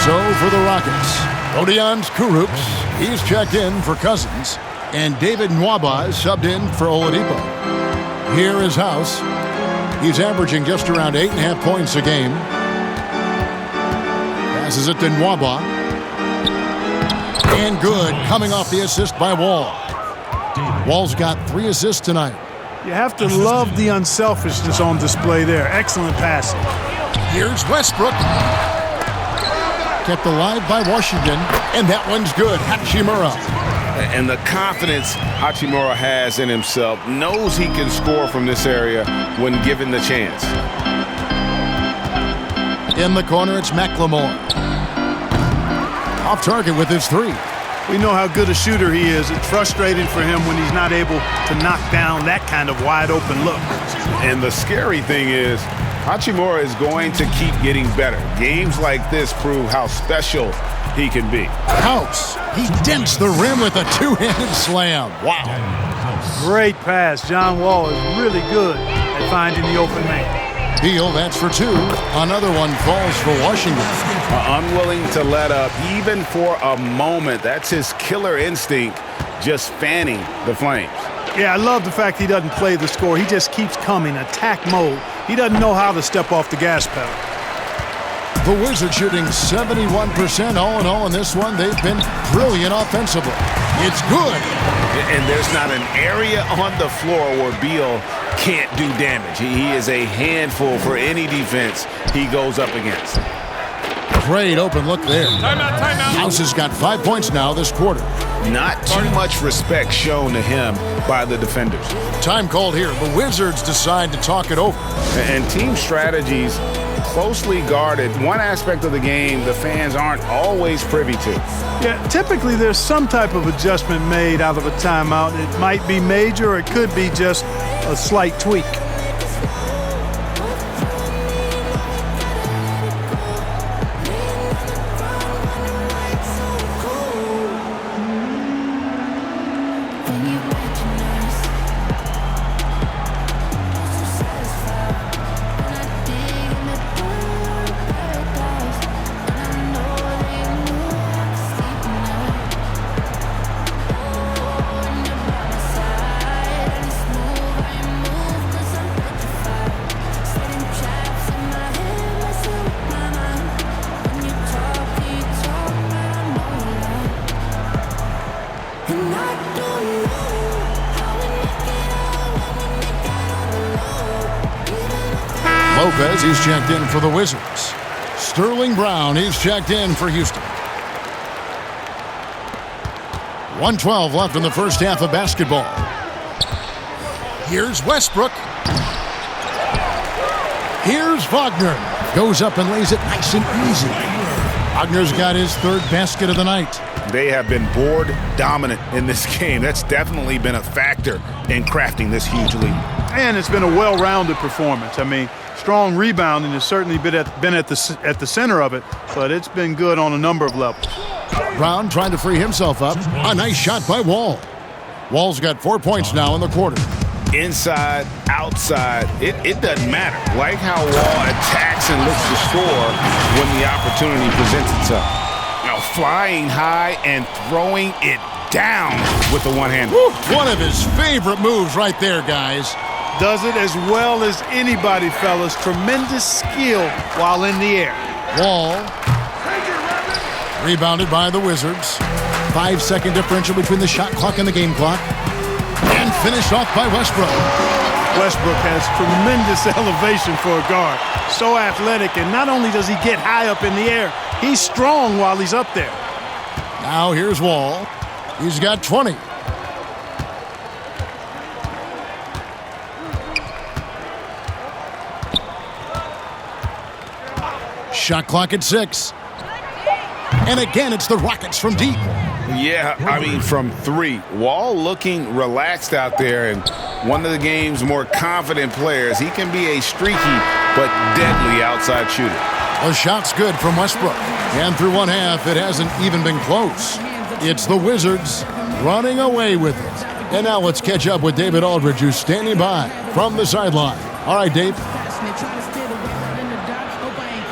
So for the Rockets, Odion Kurucs, he's checked in for Cousins, and David Nwaba is subbed in for Oladipo. Here is House. He's averaging just around 8.5 points a game. Passes it to Nwaba. And good, coming off the assist by Wall. Wall's got 3 assists tonight. You have to love the unselfishness on display there. Excellent passing. Here's Westbrook. Kept alive by Washington, and that one's good. Hachimura. And the confidence Hachimura has in himself, knows he can score from this area when given the chance. In the corner, it's McLemore. Off target with his 3. We know how good a shooter he is. It's frustrating for him when he's not able to knock down that kind of wide open look. And the scary thing is, Hachimura is going to keep getting better. Games like this prove how special he can be. House, he dents the rim with a 2-handed slam. Wow. Great pass. John Wall is really good at finding the open man. Beal, that's for 2. Another one falls for Washington. Unwilling to let up even for a moment. That's his killer instinct, just fanning the flames. Yeah, I love the fact he doesn't play the score. He just keeps coming, attack mode. He doesn't know how to step off the gas pedal. The Wizards shooting 71% all in all in this one. They've been brilliant offensively. It's good. And there's not an area on the floor where Beal can't do damage. He is a handful for any defense he goes up against. Great open look there. Timeout. House has got 5 points now this quarter. Not too much respect shown to him by the defenders. Time called here. The Wizards decide to talk it over. And team strategies closely guarded. One aspect of the game the fans aren't always privy to. Yeah, typically there's some type of adjustment made out of a timeout. It might be major or it could be just a slight tweak. Lopez, he's checked in for the Wizards. Sterling Brown, he's checked in for Houston. 1:12 left in the first half of basketball. Here's Westbrook. Here's Wagner. Goes up and lays it nice and easy. Wagner's got his 3rd basket of the night. They have been board dominant in this game. That's definitely been a factor in crafting this huge lead. And it's been a well-rounded performance. I mean, strong rebounding has certainly been at the center of it, but it's been good on a number of levels. Brown trying to free himself up. A nice shot by Wall. Wall's got 4 points now in the quarter. Inside, outside, it doesn't matter. Like how Wall attacks and looks to score when the opportunity presents itself. Now flying high and throwing it down with the one-hander. One of his favorite moves right there, guys. Does it as well as anybody, fellas. Tremendous skill while in the air. Wall. Rebounded by the Wizards. 5-second differential between the shot clock and the game clock. And finished off by Westbrook. Westbrook has tremendous elevation for a guard. So athletic, and not only does he get high up in the air, he's strong while he's up there. Now here's Wall. He's got 20. Shot clock at 6. And again, it's the Rockets from deep. Yeah, I mean, from 3. Wall looking relaxed out there, and one of the game's more confident players. He can be a streaky but deadly outside shooter. The shot's good from Westbrook. And through one half, it hasn't even been close. It's the Wizards running away with it. And now let's catch up with David Aldridge, who's standing by from the sideline. All right, Dave.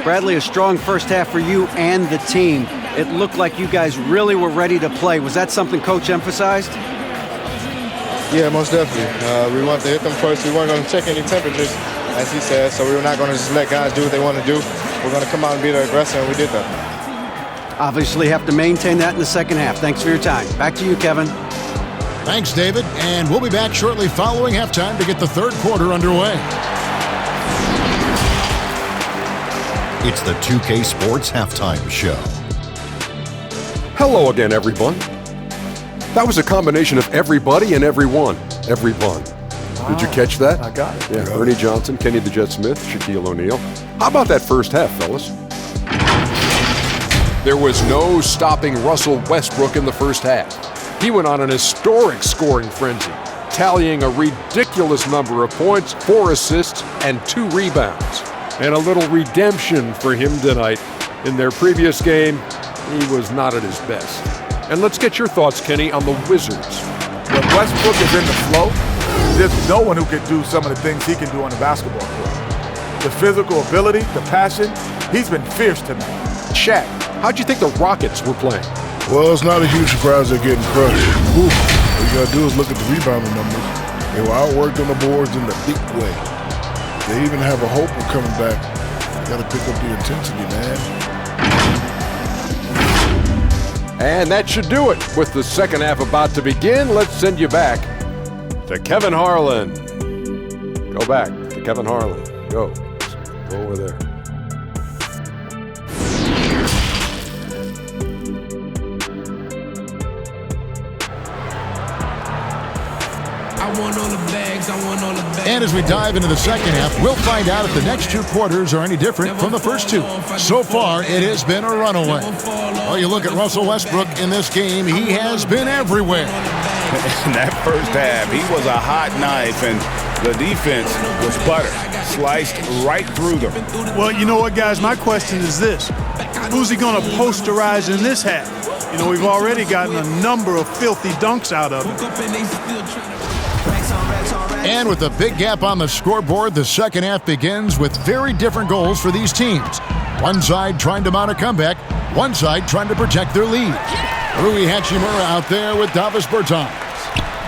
Bradley, a strong first half for you and the team. It looked like you guys really were ready to play. Was that something Coach emphasized? Yeah, most definitely. We wanted to hit them first. We weren't going to check any temperatures, as he said, so we were not going to just let guys do what they want to do. We're going to come out and be the aggressor, and we did that. Obviously have to maintain that in the second half. Thanks for your time. Back to you, Kevin. Thanks, David. And we'll be back shortly following halftime to get the third quarter underway. It's the 2K Sports Halftime Show. Hello again, everyone. That was a combination of everybody and everyone. Everyone. Did you catch that? I got it. Yeah, Ernie Johnson, Kenny the Jet Smith, Shaquille O'Neal. How about that first half, fellas? There was no stopping Russell Westbrook in the first half. He went on an historic scoring frenzy, tallying a ridiculous number of points, 4 assists, and 2 rebounds. And a little redemption for him tonight. In their previous game, he was not at his best. And let's get your thoughts, Kenny, on the Wizards. When Westbrook is in the flow, there's no one who can do some of the things he can do on the basketball court. The physical ability, the passion, he's been fierce tonight. Shaq, how'd you think the Rockets were playing? Well, it's not a huge surprise they're getting crushed. Ooh, all you gotta do is look at the rebounding numbers. They were outworked on the boards in the big way. They even have a hope of coming back. You gotta pick up the intensity, man. And that should do it. With the second half about to begin, let's send you back to Kevin Harlan. Go back to Kevin Harlan. Go over there. And as we dive into the second half, we'll find out if the next 2 quarters are any different from the first 2. So far, it has been a runaway. Well, you look at Russell Westbrook in this game, he has been everywhere. In that first half, he was a hot knife, and the defense was butter, sliced right through them. Well, you know what, guys? My question is this. Who's he going to posterize in this half? You know, we've already gotten a number of filthy dunks out of him. And with a big gap on the scoreboard, the second half begins with very different goals for these teams. One side trying to mount a comeback, one side trying to protect their lead. Rui Hachimura out there with Davis Bertans.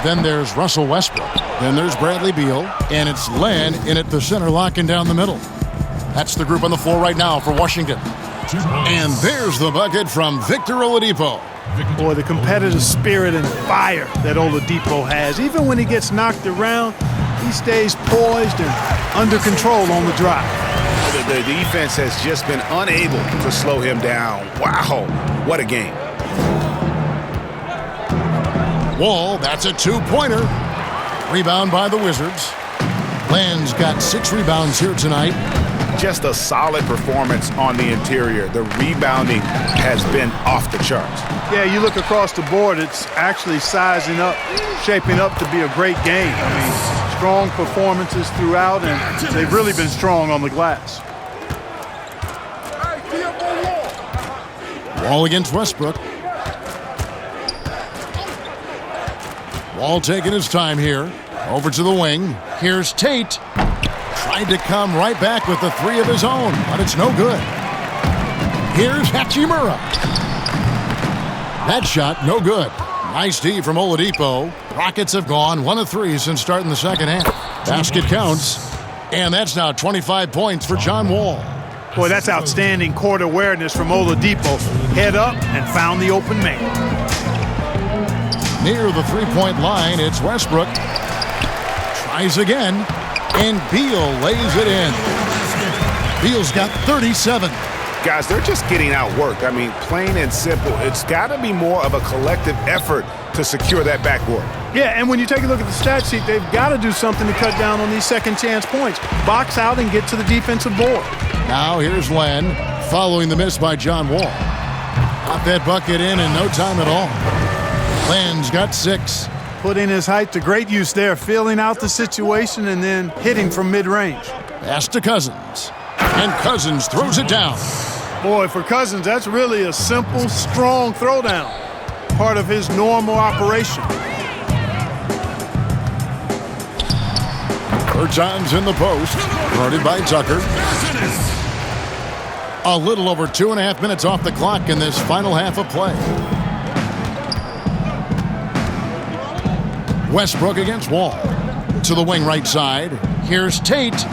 Then there's Russell Westbrook. Then there's Bradley Beal. And it's Len in at the center, locking down the middle. That's the group on the floor right now for Washington. And there's the bucket from Victor Oladipo. Boy, the competitive spirit and fire that Oladipo has. Even when he gets knocked around, he stays poised and under control on the drive. The defense has just been unable to slow him down. Wow, what a game. Wall, that's a 2-pointer. Rebound by the Wizards. Len's got 6 rebounds here tonight. Just a solid performance on the interior. The rebounding has been off the charts. Yeah, you look across the board, it's actually sizing up, shaping up to be a great game. I mean, Strong performances throughout, and they've really been strong on the glass. Wall against Westbrook. Wall taking his time here. Over to the wing. Here's Tate. Tried to come right back with the three of his own, but it's no good. Here's Hachimura. That shot, no good. Nice D from Oladipo. Rockets have gone 1 of 3 since starting the second half. Basket counts, and that's now 25 points for John Wall. Boy, that's outstanding court awareness from Oladipo. Head up and found the open man. Near the three-point line, it's Westbrook. Tries again, and Beal lays it in. Beal's got 37. Guys, they're just getting outworked. I mean, plain and simple. It's got to be more of a collective effort to secure that backboard. Yeah, and when you take a look at the stat sheet, they've got to do something to cut down on these second chance points. Box out and get to the defensive board. Now here's Len, following the miss by John Wall. Got that bucket in no time at all. Len's got 6. Putting his height to great use there, feeling out the situation and then hitting from mid-range. Pass to Cousins. And Cousins throws it down. Boy, for Cousins, that's really a simple, strong throwdown. Part of his normal operation. Bertans in the post. Guarded by Tucker. A little over 2.5 minutes off the clock in this final half of play. Westbrook against Wall. To the wing right side. Here's Tate.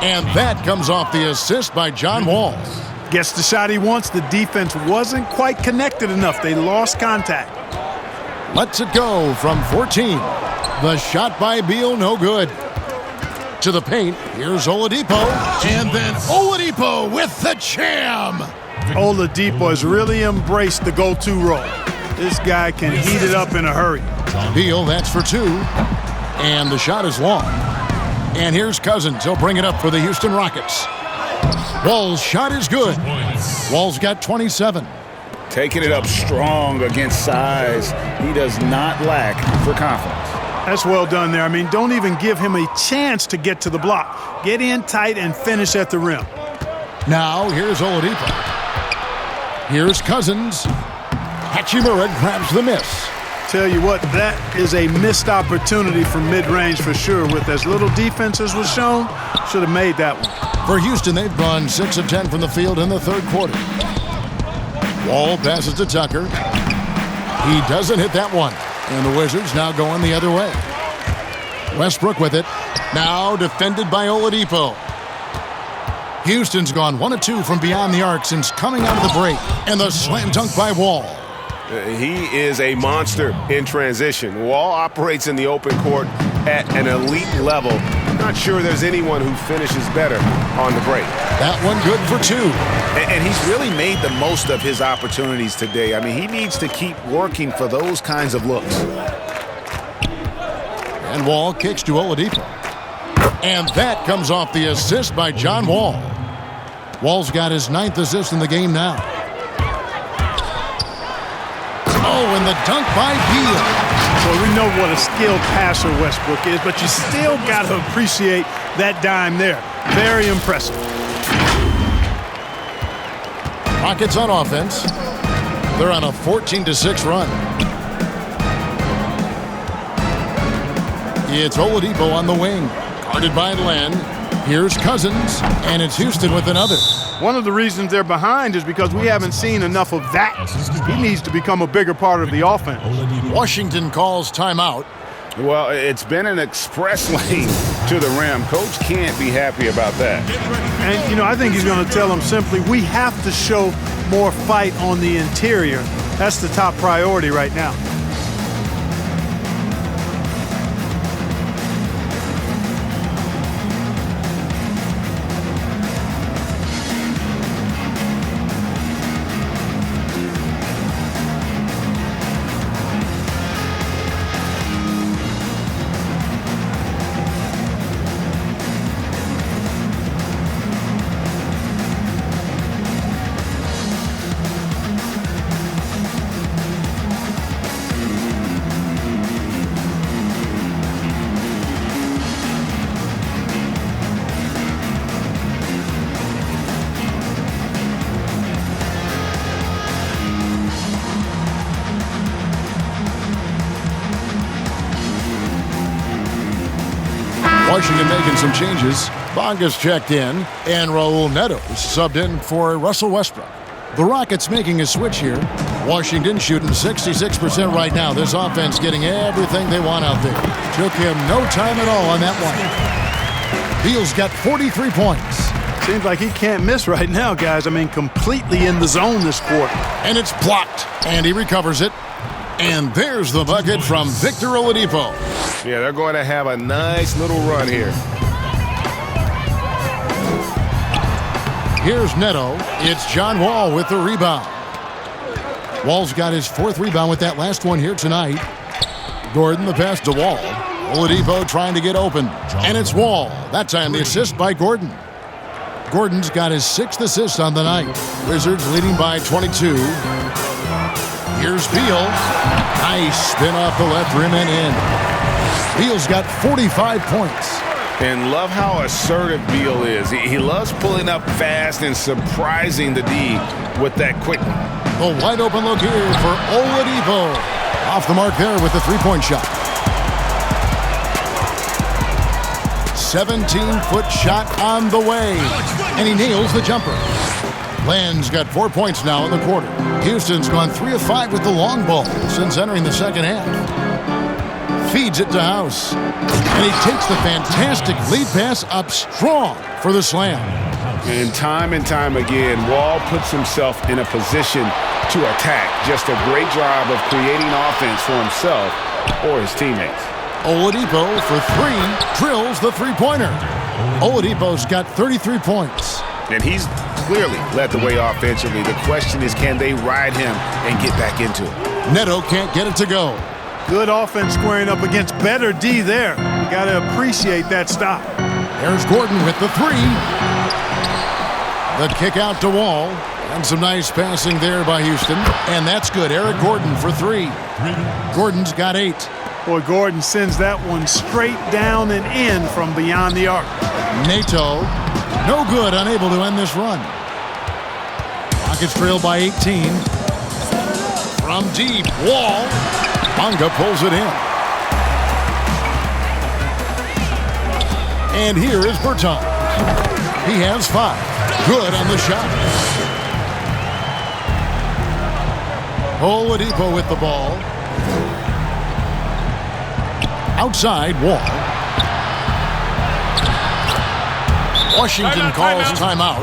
And that comes off the assist by John Wall. Gets the shot he wants. The defense wasn't quite connected enough. They lost contact. Lets it go from 14. The shot by Beal, no good. To the paint. Here's Oladipo. And then Oladipo with the jam. Oladipo has really embraced the go-to role. This guy can heat it up in a hurry. Beal, that's for 2. And the shot is long. And here's Cousins. He'll bring it up for the Houston Rockets. Wall's shot is good. Wall's got 27. Taking it up strong against size. He does not lack for confidence. That's well done there. I mean, don't even give him a chance to get to the block. Get in tight and finish at the rim. Now, here's Oladipo. Here's Cousins. Hachimura grabs the miss. Tell you what, that is a missed opportunity from mid-range for sure. With as little defense as was shown, should have made that one. For Houston, they've gone 6 of 10 from the field in the third quarter. Wall passes to Tucker. He doesn't hit that one. And the Wizards now going the other way. Westbrook with it. Now defended by Oladipo. Houston's gone 1 of 2 from beyond the arc since coming out of the break. And the slam dunk by Wall. He is a monster in transition. Wall operates in the open court at an elite level. Not sure there's anyone who finishes better on the break. That one good for 2. And he's really made the most of his opportunities today. I mean, he needs to keep working for those kinds of looks. And Wall kicks to Oladipo. And that comes off the assist by John Wall. Wall's got his 9th assist in the game now. Oh, and the dunk by Beal. Well, we know what a skilled passer Westbrook is, but you still got to appreciate that dime there. Very impressive. Rockets on offense. They're on a 14-6 run. It's Oladipo on the wing. Guarded by Len. Here's Cousins, and it's Houston with another. One of the reasons they're behind is because we haven't seen enough of that. He needs to become a bigger part of the offense. Washington calls timeout. Well, it's been an express lane to the rim. Coach can't be happy about that. And, you know, I think he's going to tell them simply, we have to show more fight on the interior. That's the top priority right now. Washington making some changes. Bonga's checked in, and Raul Neto is subbed in for Russell Westbrook. The Rockets making a switch here. Washington shooting 66% right now. This offense getting everything they want out there. Took him no time at all on that one. Beal's got 43 points. Seems like he can't miss right now, guys. I mean, completely in the zone this quarter. And it's blocked, and he recovers it. And there's the bucket from Victor Oladipo. Yeah, they're going to have a nice little run here. Here's Neto. It's John Wall with the rebound. Wall's got his 4th rebound with that last one here tonight. Gordon the pass to Wall. Oladipo trying to get open. And it's Wall. That time the assist by Gordon. Gordon's got his 6th assist on the night. Wizards leading by 22. Here's Beal. Nice spin off the left rim and in. Beal's got 45 points. And love how assertive Beal is. He loves pulling up fast and surprising the D with that quickness. A wide open look here for Oladipo. Off the mark there with the three-point shot. 17-foot shot on the way. And he nails the jumper. Land's got 4 points now in the quarter. Houston's gone 3 of 5 with the long ball since entering the second half. Feeds it to House. And he takes the fantastic lead pass up strong for the slam. And time again, Wall puts himself in a position to attack. Just a great job of creating offense for himself or his teammates. Oladipo for 3, drills the three-pointer. Oladipo's got 33 points. And he's clearly led the way offensively. The question is, can they ride him and get back into it? Neto can't get it to go. Good offense squaring up against better D there. You got to appreciate that stop. There's Gordon with the 3. The kick out to Wall. And some nice passing there by Houston. And that's good. Eric Gordon for 3. Gordon's got 8. Boy, Gordon sends that one straight down and in from beyond the arc. Neto, no good, unable to end this run. Rockets trail by 18. From deep, Wall. Bonga pulls it in. And here is Bertans. He has 5. Good on the shot. Oladipo with the ball. Outside, Wall. Washington calls timeout.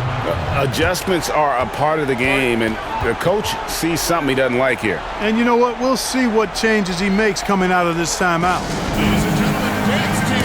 Adjustments are a part of the game, and the coach sees something he doesn't like here. And you know what? We'll see what changes he makes coming out of this timeout. Ladies and gentlemen, next team.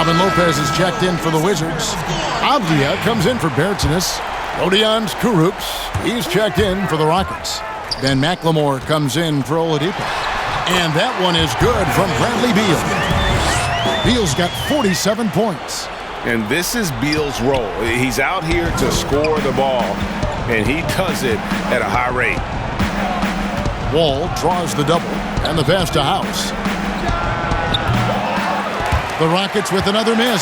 Robin Lopez is checked in for the Wizards. Avdia comes in for Bertans. Rodions Kurucs, he's checked in for the Rockets. Ben McLemore comes in for Oladipo. And that one is good from Bradley Beal. Beal's got 47 points. And this is Beal's role. He's out here to score the ball, and he does it at a high rate. Wall draws the double, and the pass to House. The Rockets with another miss.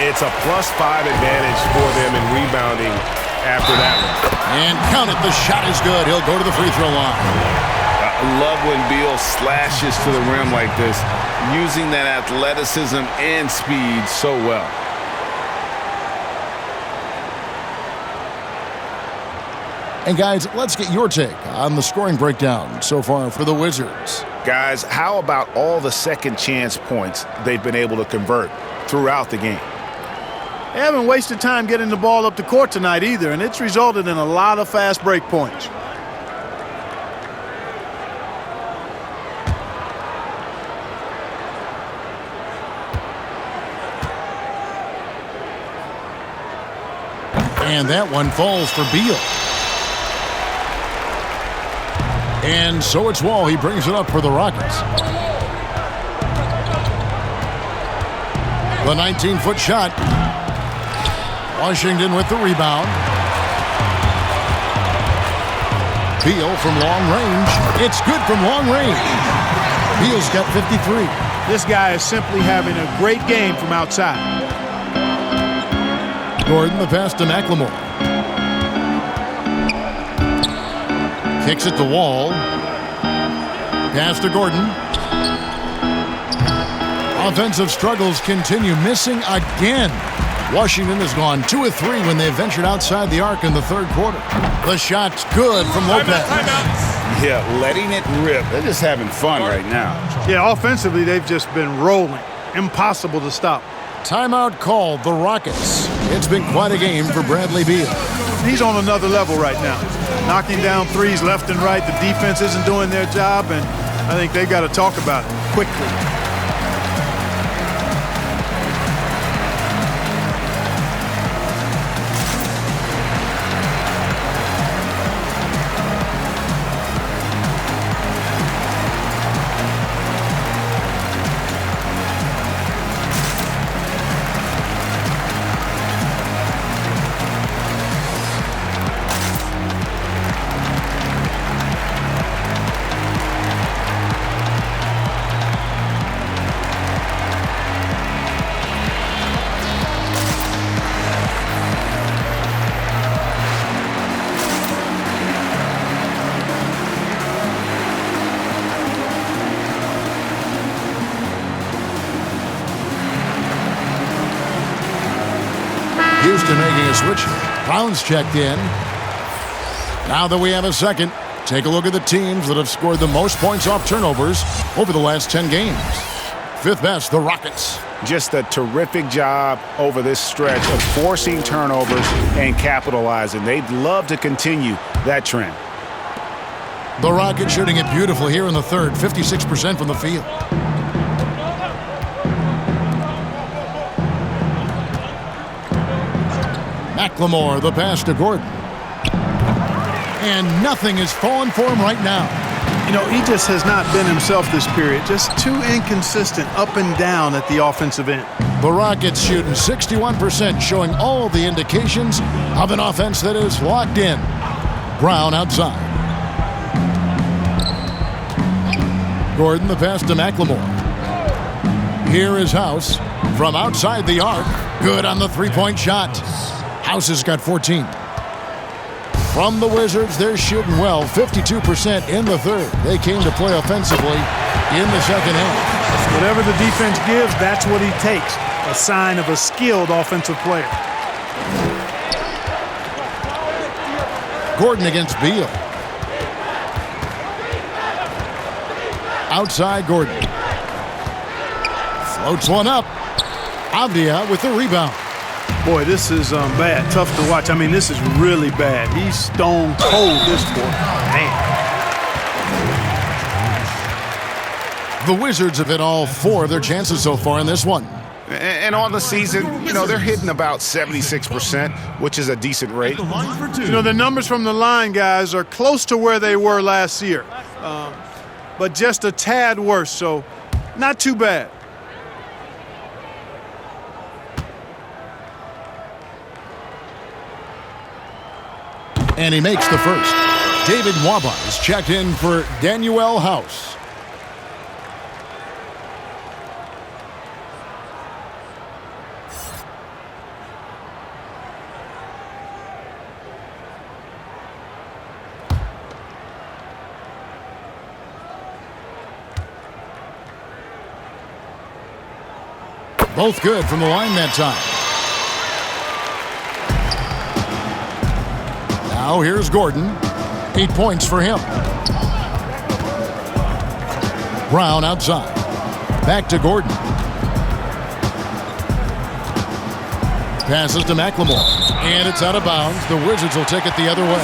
It's a +5 advantage for them in rebounding after that one. And count it, the shot is good. He'll go to the free throw line. I love when Beal slashes to the rim like this, using that athleticism and speed so well. And guys, let's get your take on the scoring breakdown so far for the Wizards. Guys, how about all the second chance points they've been able to convert throughout the game? They haven't wasted time getting the ball up the court tonight either, and it's resulted in a lot of fast break points. And that one falls for Beal. And so it's Wall. He brings it up for the Rockets. The 19-foot shot. Washington with the rebound. Beal from long range. It's good from long range. Beal's got 53. This guy is simply having a great game from outside. Gordon, the pass to McLemore. Kicks it to Wall. Pass to Gordon. Offensive struggles continue, missing again. Washington has gone 2 of 3 when they ventured outside the arc in the third quarter. The shot's good from Lopez. Yeah, letting it rip. They're just having fun right now. Yeah, offensively, they've just been rolling. Impossible to stop. Timeout called the Rockets. It's been quite a game for Bradley Beal. He's on another level right now. Knocking down threes left and right. The defense isn't doing their job, and I think they've got to talk about it quickly. Houston making a switch. Brown's checked in. Now that we have a second, take a look at the teams that have scored the most points off turnovers over the last 10 games. Fifth best, the Rockets. Just a terrific job over this stretch of forcing turnovers and capitalizing. They'd love to continue that trend. The Rockets shooting it beautifully here in the third, 56% from the field. McLemore, the pass to Gordon. And nothing is falling for him right now. You know, he just has not been himself this period. Just too inconsistent up and down at the offensive end. The Rockets shooting 61%, showing all the indications of an offense that is locked in. Brown outside. Gordon, the pass to McLemore. Here is House from outside the arc. Good on the three-point shot. House has got 14. From the Wizards, they're shooting well, 52% in the third. They came to play offensively in the second half. Whatever the defense gives, that's what he takes. A sign of a skilled offensive player. Gordon against Beal. Outside Gordon. Floats one up. Avdia with the rebound. Boy, this is bad. Tough to watch. I mean, this is really bad. He's stone cold this quarter. Man. The Wizards have hit all 4 of their chances so far in this one. And on the season, you know, they're hitting about 76%, which is a decent rate. You know, the numbers from the line, guys, are close to where they were last year. But just a tad worse, so not too bad. And he makes the first. David Nwaba is checked in for Danuel House. Both good from the line that time. Now here's Gordon. 8 points for him. Brown outside. Back to Gordon. Passes to McLemore. And it's out of bounds. The Wizards will take it the other way.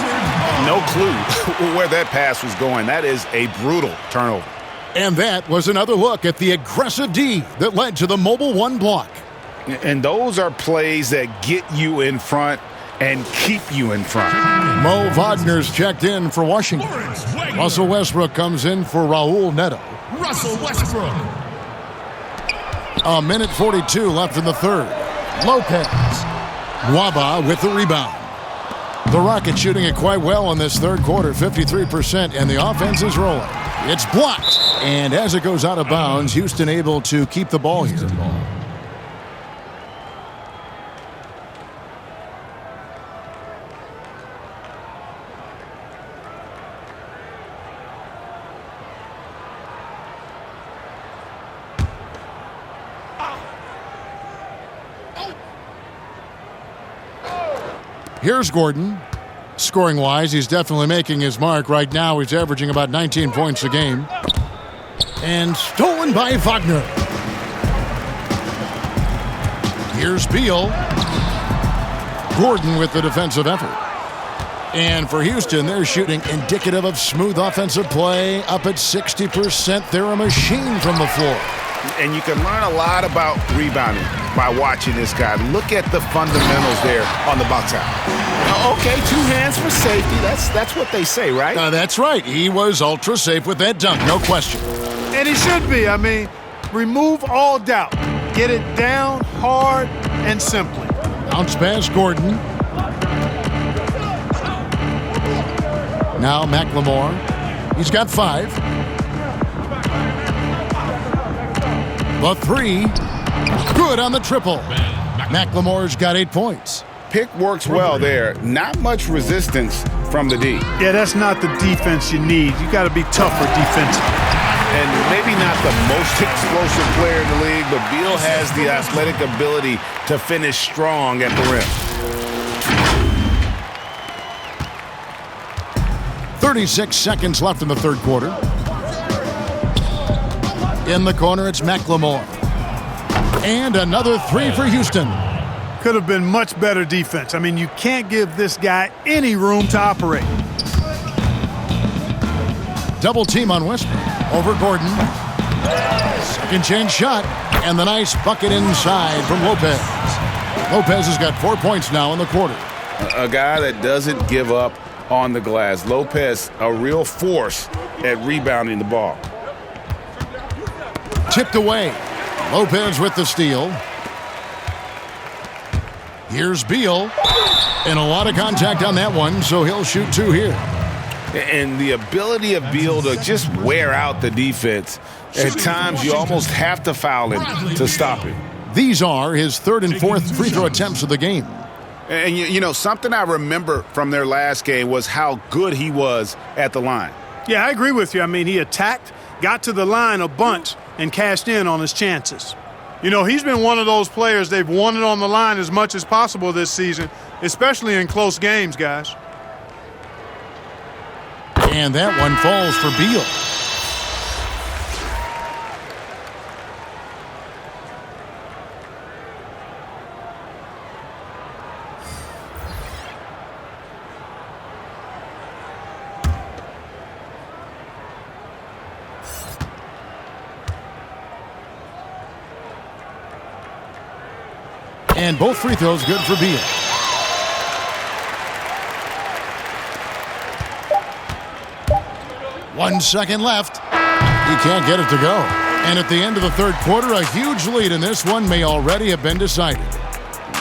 No clue where that pass was going. That is a brutal turnover. And that was another look at the aggressive D that led to the Mobile One block. And those are plays that get you in front and keep you in front. Mo Wagner's checked in for Washington. Russell Westbrook comes in for Raul Neto. Russell Westbrook. A minute 42 left in the third. Lopez. Nwaba with the rebound. The Rockets shooting it quite well in this third quarter, 53%, and the offense is rolling. It's blocked, and as it goes out of bounds, Houston able to keep the ball here. Here's Gordon. Scoring-wise, he's definitely making his mark. Right now, he's averaging about 19 points a game. And stolen by Wagner. Here's Beal. Gordon with the defensive effort. And for Houston, they're shooting indicative of smooth offensive play. Up at 60%. They're a machine from the floor. And you can learn a lot about rebounding by watching this guy. Look at the fundamentals there on the box out. Okay, 2 hands for safety. That's what they say, right? That's right. He was ultra safe with that dunk, no question. And he should be. I mean, remove all doubt. Get it down hard and simply. Bounce pass, Gordon. Now McLemore. He's got 5. The 3. Good on the triple. McLemore's got 8 points. Pick works well there. Not much resistance from the D. Yeah, that's not the defense you need. You got to be tougher defensively. And maybe not the most explosive player in the league, but Beal has the athletic ability to finish strong at the rim. 36 seconds left in the third quarter. In the corner, it's McLemore. And another 3 for Houston. Could have been much better defense. I mean, you can't give this guy any room to operate. Double team on Westbrook. Over Gordon. Second chance shot. And the nice bucket inside from Lopez. Lopez has got 4 points now in the quarter. A guy that doesn't give up on the glass. Lopez, a real force at rebounding the ball. Tipped away. Lopez with the steal. Here's Beal. And a lot of contact on that one, so he'll shoot 2 here. And the ability of Beal to just wear out the defense. At times, you almost have to foul him to stop him. These are his 3rd and 4th free throw attempts of the game. And, you know, something I remember from their last game was how good he was at the line. Yeah, I agree with you. I mean, he attacked, got to the line a bunch, and cashed in on his chances. You know, he's been one of those players they've wanted on the line as much as possible this season, especially in close games, guys. And that one falls for Beal. And both free throws good for Beal. One second left. He can't get it to go. And at the end of the third quarter, a huge lead in this one may already have been decided.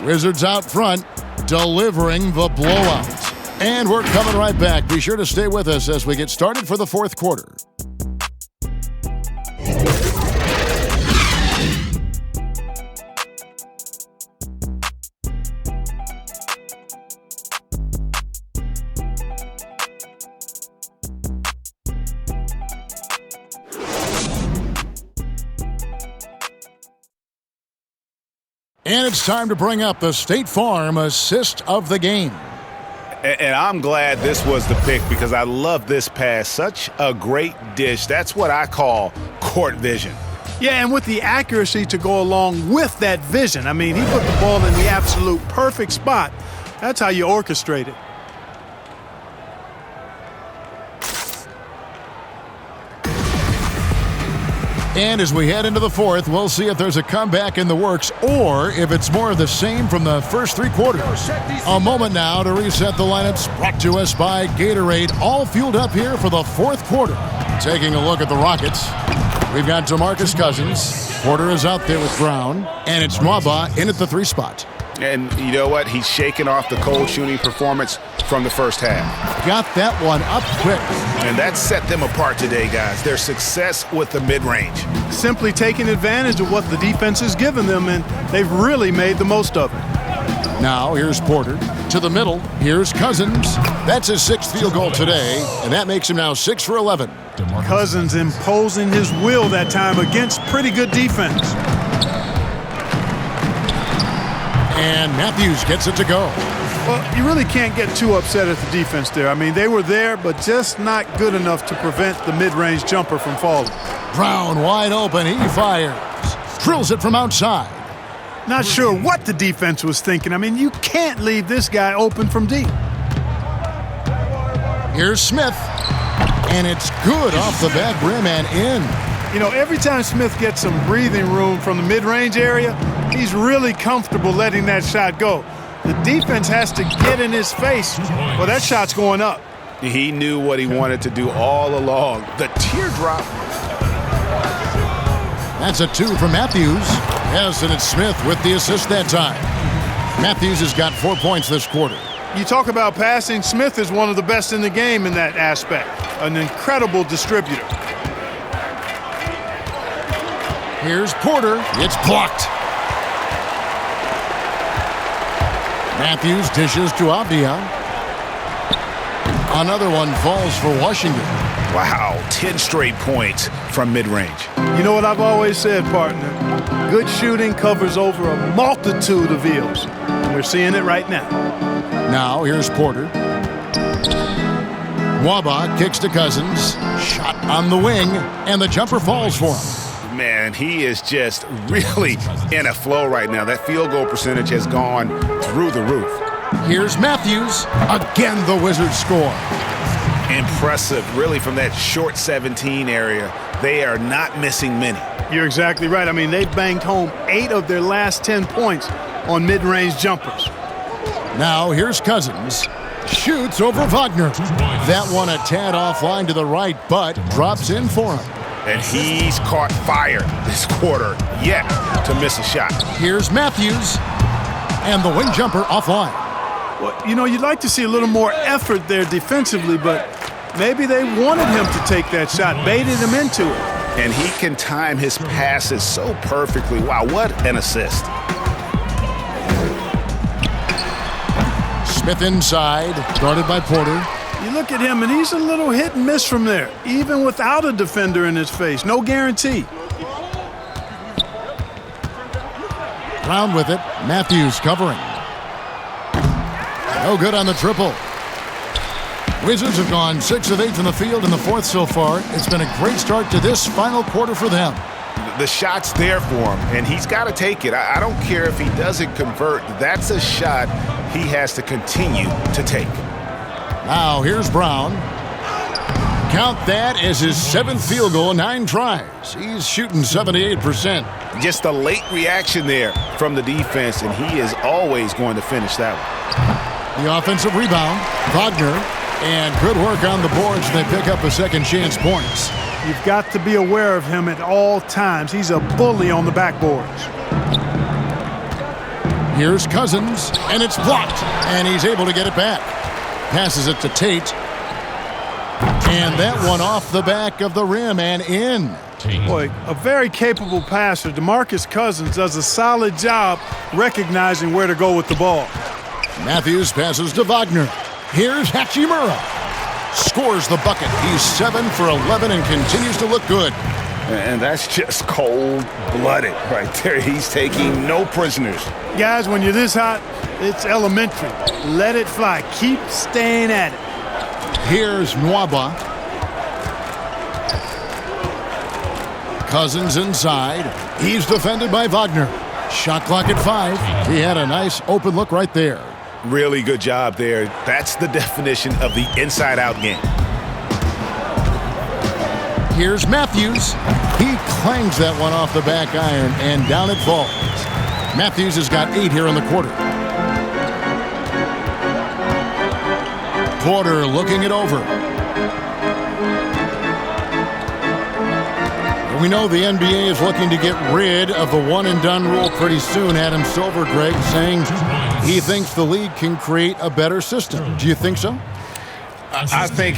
Wizards out front, delivering the blowout. And we're coming right back. Be sure to stay with us as we get started for the fourth quarter. And it's time to bring up the State Farm assist of the game. And I'm glad this was the pick because I love this pass. Such a great dish. That's what I call court vision. Yeah, and with the accuracy to go along with that vision. I mean, he put the ball in the absolute perfect spot. That's how you orchestrate it. And as we head into the fourth, we'll see if there's a comeback in the works or if it's more of the same from the first three quarters. A moment now to reset the lineups, brought to us by Gatorade, all fueled up here for the fourth quarter. Taking a look at the Rockets, we've got DeMarcus Cousins. Porter is out there with Brown, and it's Nwaba in at the 3 spot. And you know what? He's shaking off the cold shooting performance from the first half. Got that one up quick. And that set them apart today, guys. Their success with the mid-range. Simply taking advantage of what the defense has given them, and they've really made the most of it. Now here's Porter to the middle. Here's Cousins. That's his 6th field goal today, and that makes him now 6 for 11. Cousins imposing his will that time against pretty good defense. And Matthews gets it to go. Well, you really can't get too upset at the defense there. I mean, they were there, but just not good enough to prevent the mid-range jumper from falling. Brown wide open. He fires. Drills it from outside. Not sure what the defense was thinking. I mean, you can't leave this guy open from deep. Here's Smith. And it's good off the back rim and in. You know, every time Smith gets some breathing room from the mid-range area, he's really comfortable letting that shot go. The defense has to get in his face. Well, that shot's going up. He knew what he wanted to do all along. The teardrop. That's a 2 from Matthews. Yes, and it's Smith with the assist that time. Matthews has got 4 points this quarter. You talk about passing, Smith is one of the best in the game in that aspect. An incredible distributor. Here's Porter. It's blocked. Matthews dishes to Abia. Another one falls for Washington. Wow, 10 straight points from mid-range. You know what I've always said, partner? Good shooting covers over a multitude of ills. We're seeing it right now. Now here's Porter. Nwaba kicks to Cousins. Shot on the wing, and the jumper falls for him. Man, he is just really in a flow right now. That field goal percentage has gone through the roof. Here's Matthews. Again, the Wizards score. Impressive, really, from that short 17 area. They are not missing many. You're exactly right. I mean, they've banged home 8 of their last 10 points on mid-range jumpers. Now here's Cousins. Shoots over Wagner. That one a tad offline to the right, but drops in for him. And he's caught fire this quarter yet to miss a shot. Here's Matthews. And the wing jumper offline. Well, you know, you'd like to see a little more effort there defensively, but maybe they wanted him to take that shot, baited him into it. And he can time his passes so perfectly. Wow, what an assist. Smith inside, guarded by Porter. You look at him, and he's a little hit and miss from there, even without a defender in his face. No guarantee. Brown with it. Matthews covering. No good on the triple. Wizards have gone 6 of 8 from the field in the fourth so far. It's been a great start to this final quarter for them. The shot's there for him, and he's got to take it. I don't care if he doesn't convert. That's a shot he has to continue to take. Now here's Brown. Count that as his 7th field goal in 9 tries. He's shooting 78%. Just a late reaction there from the defense, and he is always going to finish that one. The offensive rebound, Wagner, and good work on the boards. They pick up a second chance points. You've got to be aware of him at all times. He's a bully on the backboards. Here's Cousins, and it's blocked, and he's able to get it back. Passes it to Tate. And that one off the back of the rim and in. Boy, a very capable passer. DeMarcus Cousins does a solid job recognizing where to go with the ball. Matthews passes to Wagner. Here's Hachimura. Scores the bucket. He's 7 for 11 and continues to look good. And that's just cold-blooded right there. He's taking no prisoners. Guys, when you're this hot, it's elementary. Let it fly. Keep staying at it. Cousins inside. He's defended by Wagner. Shot clock at 5. He had a nice open look right there. Really good job there. That's the definition of the inside-out game. Here's Matthews. He clangs that one off the back iron, and down it falls. Matthews has got 8 here in the quarter. Porter looking it over. We know the NBA is looking to get rid of the one-and-done rule pretty soon. Adam Silver, Greg, saying he thinks the league can create a better system. Do you think so? I think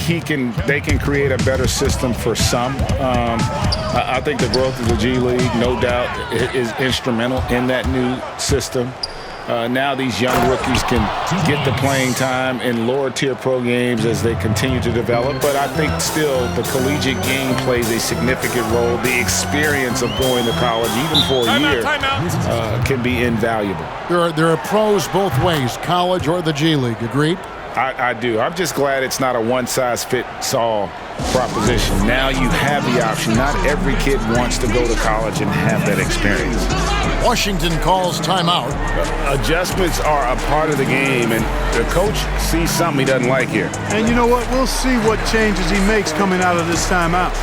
they can create a better system for some. I think the growth of the G League, no doubt, is instrumental in that new system. Now these young rookies can get the playing time in lower-tier pro games as they continue to develop. But I think still the collegiate game plays a significant role. The experience of going to college, even for a year, can be invaluable. There are pros both ways, college or the G League. Agreed? I do. I'm just glad it's not a one-size-fits-all proposition. Now you have the option. Not every kid wants to go to college and have that experience. Washington calls timeout. Adjustments are a part of the game, and the coach sees something he doesn't like here. And you know what? We'll see what changes he makes coming out of this timeout.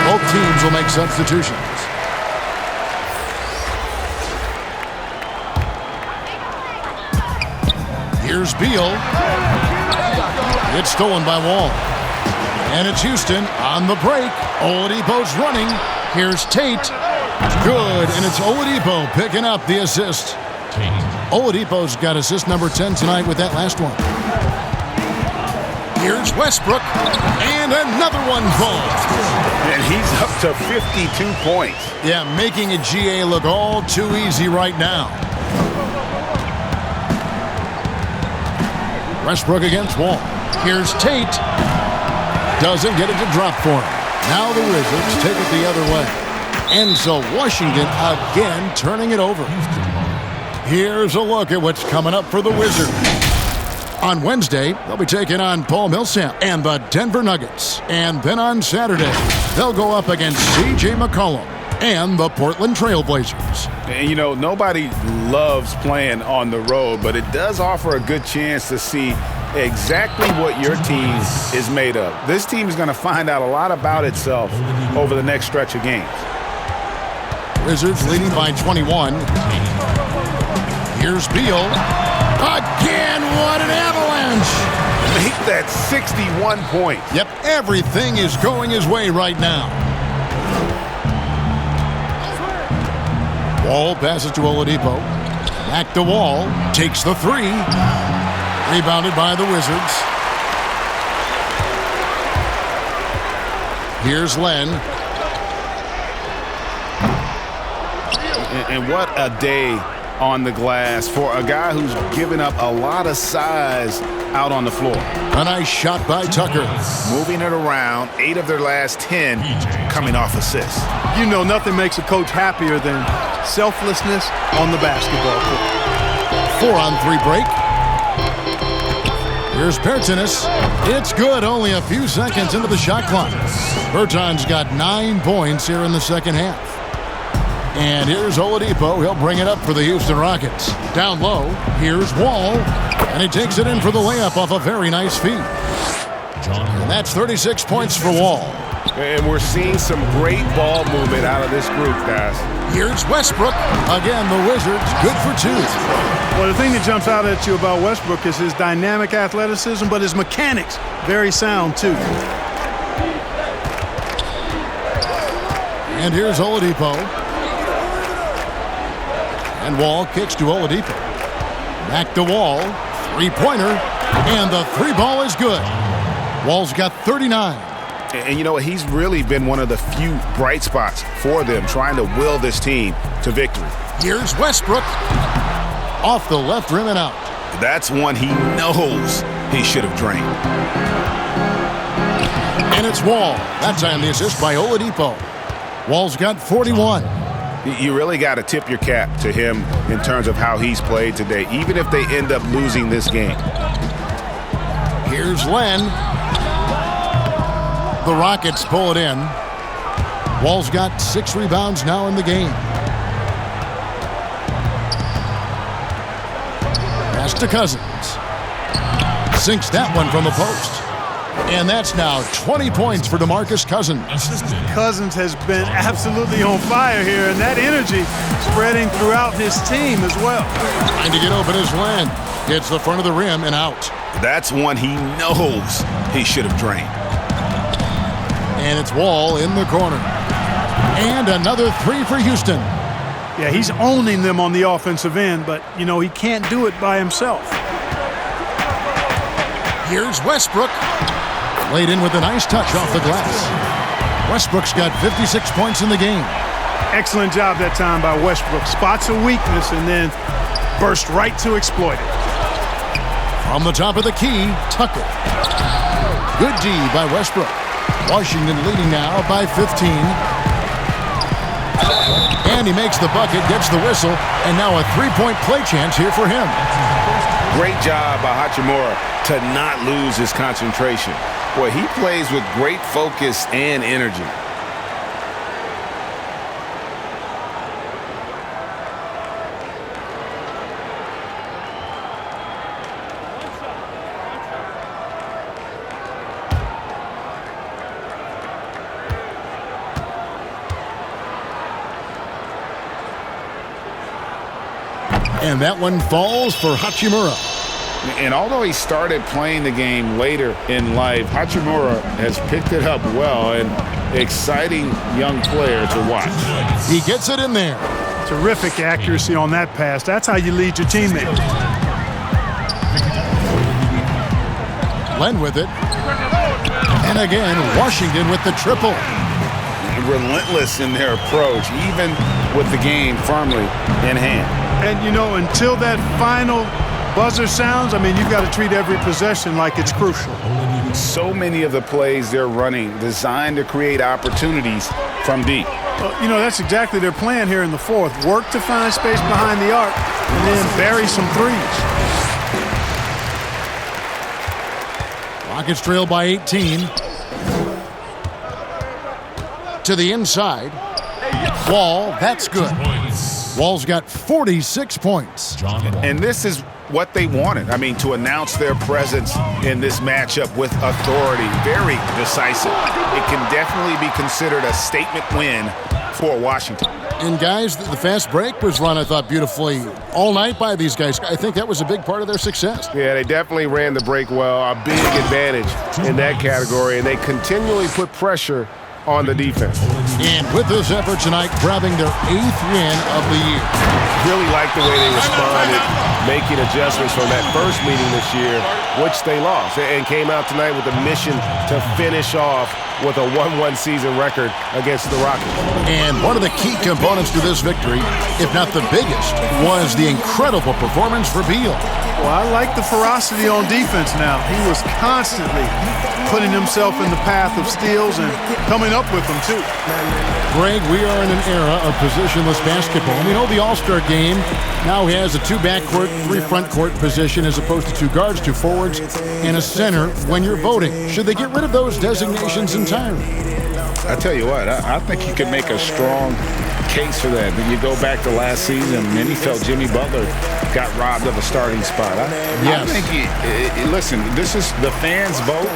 Both teams will make substitutions. Here's Beal. It's stolen by Wall. And it's Houston on the break. Oladipo's running. Here's Tate. Good, and it's Oladipo picking up the assist. Oladipo's got assist number 10 tonight with that last one. Here's Westbrook, and another one falls. And he's up to 52 points. Yeah, making a GA look all too easy right now. Westbrook against Wall. Here's Tate. Doesn't get it to drop for him. Now the Wizards take it the other way. And so Washington again turning it over. Here's a look at what's coming up for the Wizards. On Wednesday, they'll be taking on Paul Millsap and the Denver Nuggets. And then on Saturday, they'll go up against C.J. McCollum and the Portland Trail Blazers. And, you know, nobody loves playing on the road, but it does offer a good chance to see exactly what your team is made of. This team is going to find out a lot about itself over the next stretch of games. Wizards leading by 21. Here's Beal. Again, what an avalanche! Make that 61 points. Yep, everything is going his way right now. Wall passes to Oladipo. Back to Wall. Takes the three. Rebounded by the Wizards. Here's Len. And what a day on the glass for a guy who's given up a lot of size out on the floor. A nice shot by Tucker. Moving it around, 8 of their last 10 coming off assists. You know nothing makes a coach happier than selflessness on the basketball court. 4-on-3 break. Here's Bertans. It's good, only a few seconds into the shot clock. Bertans got 9 points here in the second half. And here's Oladipo. He'll bring it up for the Houston Rockets. Down low, here's Wall. And he takes it in for the layup off a very nice feed. And that's 36 points for Wall. And we're seeing some great ball movement out of this group, guys. Here's Westbrook. Again, the Wizards good for 2. Well, the thing that jumps out at you about Westbrook is his dynamic athleticism, but his mechanics, very sound, too. And here's Oladipo. And Wall kicks to Oladipo. Back to Wall. Three-pointer. And the three ball is good. Wall's got 39. And you know what? He's really been one of the few bright spots for them, trying to will this team to victory. Here's Westbrook. Off the left rim and out. That's one he knows he should have drained. And it's Wall. That time the assist by Oladipo. Wall's got 41. You really got to tip your cap to him in terms of how he's played today, even if they end up losing this game. Here's Len. The Rockets pull it in. Wall's got 6 rebounds now in the game. Pass to Cousins. Sinks that one from the post. And that's now 20 points for DeMarcus Cousins. Cousins has been absolutely on fire here, and that energy spreading throughout his team as well. Trying to get open is Len. Hits the front of the rim and out. That's one he knows he should have drained. And it's Wall in the corner. And another 3 for Houston. Yeah, he's owning them on the offensive end, but, you know, he can't do it by himself. Here's Westbrook. Laid in with a nice touch off the glass. Westbrook's got 56 points in the game. Excellent job that time by Westbrook. Spots a weakness and then burst right to exploit it. From the top of the key, Tucker. Good D by Westbrook. Washington leading now by 15. And he makes the bucket, gets the whistle, and now a three-point play chance here for him. Great job by Hachimura to not lose his concentration. Boy, he plays with great focus and energy. And that one falls for Hachimura. And although he started playing the game later in life, Hachimura has picked it up well, and exciting young player to watch. He gets it in there. Terrific accuracy on that pass. That's how you lead your teammate. Len with it. And again, Washington with the triple. Relentless in their approach, even with the game firmly in hand. And, you know, until that final buzzer sounds, I mean, you've got to treat every possession like it's crucial. So many of the plays they're running designed to create opportunities from deep. You know, that's exactly their plan here in the fourth. Work to find space behind the arc and then bury some threes. Rockets trail by 18. To the inside. Wall, that's good. Wall's got 46 points. And this is what they wanted. I mean, to announce their presence in this matchup with authority. Very decisive. It can definitely be considered a statement win for Washington. And guys, the fast break was run, I thought, beautifully all night by these guys. I think that was a big part of their success. Yeah, they definitely ran the break well. A big advantage in that category. And they continually put pressure on the defense. And with this effort tonight, grabbing their 8th win of the year. Really like the way they responded, making adjustments from that first meeting this year, which they lost, and came out tonight with a mission to finish off with a 1-1 season record against the Rockets. And one of the key components to this victory, if not the biggest, was the incredible performance for Beal. Well, I like the ferocity on defense now. He was constantly putting himself in the path of steals and coming up with them, too. Greg, we are in an era of positionless basketball. We know the All-Star game now has a 2 backcourt, 3 frontcourt position as opposed to 2 guards, 2 forwards, and a center when you're voting. Should they get rid of those designations entirely? I tell you what, I think you could make a strong case for that. When you go back to last season, many felt Jimmy Butler got robbed of a starting spot. I think, listen, this is the fans' vote.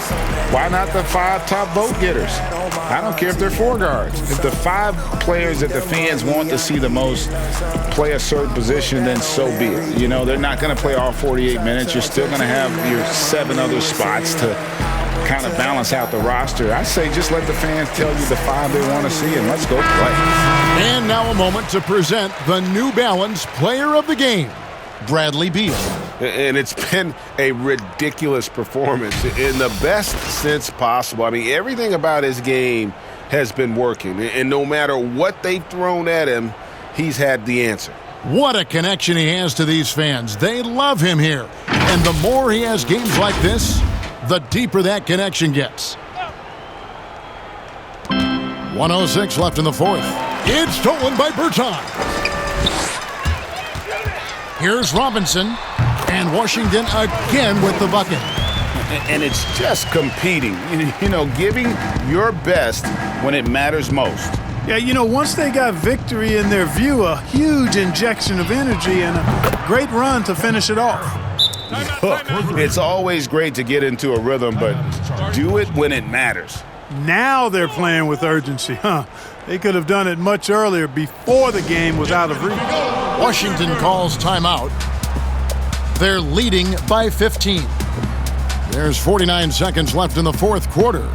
Why not the 5 top vote getters? I don't care if they're 4 guards. If the 5 players that the fans want to see the most play a certain position, then so be it. You know, they're not going to play all 48 minutes. You're still going to have your 7 other spots to kind of balance out the roster. I say just let the fans tell you the 5 they want to see, and let's go play. And now a moment to present the New Balance Player of the Game, Bradley Beal. And it's been a ridiculous performance in the best sense possible. I mean, everything about his game has been working. And no matter what they've thrown at him, he's had the answer. What a connection he has to these fans. They love him here. And the more he has games like this, the deeper that connection gets. 1:06 left in the fourth. It's stolen by Berton. Here's Robinson. And Washington again with the bucket. And it's just competing, you know, giving your best when it matters most. Yeah, you know, once they got victory in their view, a huge injection of energy and a great run to finish it off. Look, it's always great to get into a rhythm, but do it when it matters. Now they're playing with urgency, huh? They could have done it much earlier before the game was out of reach. Washington calls timeout. They're leading by 15. There's 49 seconds left in the fourth quarter.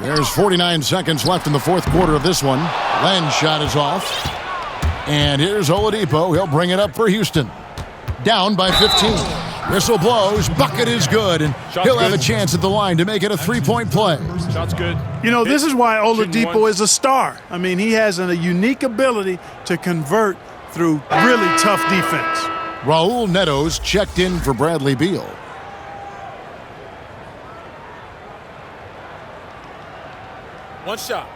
There's 49 seconds left in the fourth quarter of this one. Len's shot is off. And here's Oladipo. He'll bring it up for Houston. Down by 15. Whistle blows. Bucket is good. And he'll have a chance at the line to make it a three-point play. Shot's good. You know, this is why Oladipo is a star. I mean, he has a unique ability to convert through really tough defense. Raul Neto's checked in for Bradley Beal. One shot.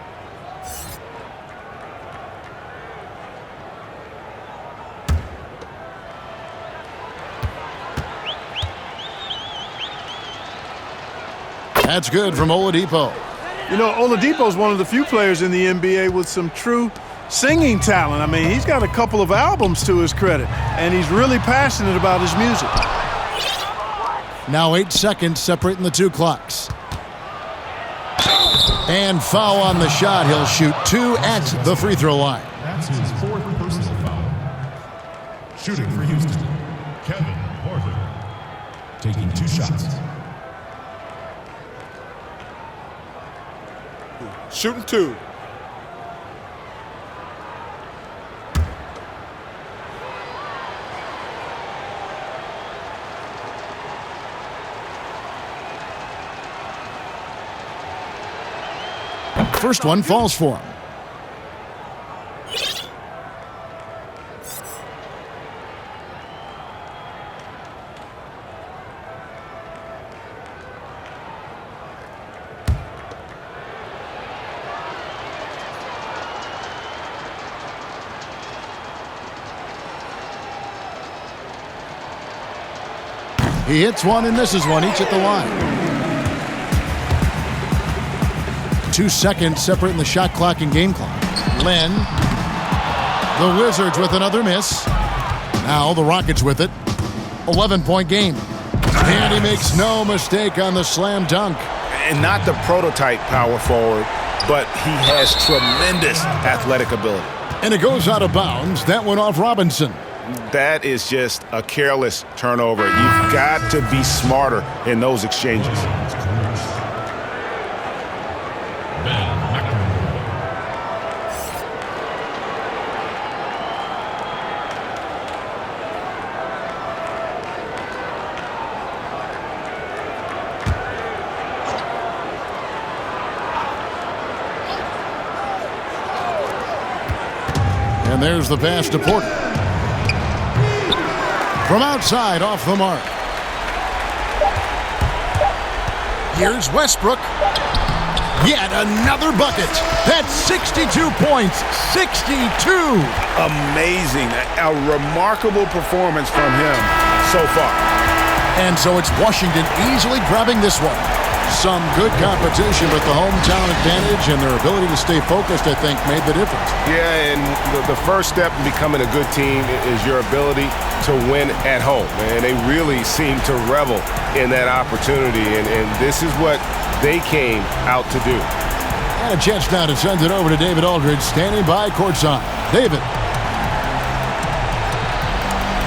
That's good from Oladipo. You know, Oladipo is one of the few players in the NBA with some true singing talent. I mean, he's got a couple of albums to his credit, and he's really passionate about his music. Now 8 seconds separating the two clocks. And foul on the shot. He'll shoot 2 at the free throw line. That's his 4th personal foul. Shooting for Houston, Kevin Porter. Taking 2 shots. Shooting 2. First one falls for him. He hits one and misses one, each at the line. 2 seconds separating the shot clock and game clock. Len. The Wizards with another miss. Now the Rockets with it. 11-point game. And he makes no mistake on the slam dunk. And not the prototype power forward, but he has tremendous athletic ability. And it goes out of bounds. That went off Robinson. That is just a careless turnover. You've got to be smarter in those exchanges. And there's the pass to Porter. From outside, off the mark. Here's Westbrook. Yet another bucket. That's 62 points. 62. Amazing. A remarkable performance from him so far. And so it's Washington easily grabbing this one. Some good competition, but the hometown advantage and their ability to stay focused, I think, made the difference. Yeah, and the first step in becoming a good team is your ability to win at home. And they really seem to revel in that opportunity, and this is what they came out to do. And a chance now to send it over to David Aldridge, standing by courtside. David.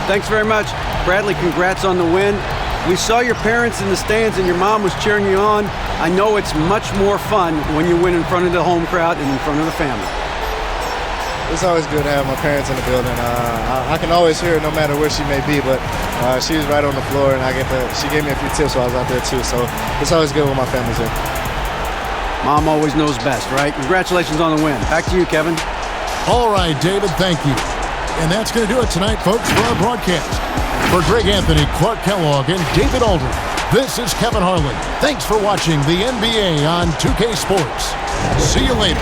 Thanks very much. Bradley, congrats on the win. We saw your parents in the stands and your mom was cheering you on. I know it's much more fun when you win in front of the home crowd and in front of the family. It's always good to have my parents in the building. I can always hear her no matter where she may be, but she was right on the floor, and she gave me a few tips while I was out there too. So it's always good when my family's there. Mom always knows best, right? Congratulations on the win. Back to you, Kevin. All right, David, thank you. And that's going to do it tonight, folks, for our broadcast. For Greg Anthony, Clark Kellogg, and David Aldridge, this is Kevin Harlan. Thanks for watching the NBA on 2K Sports. See you later.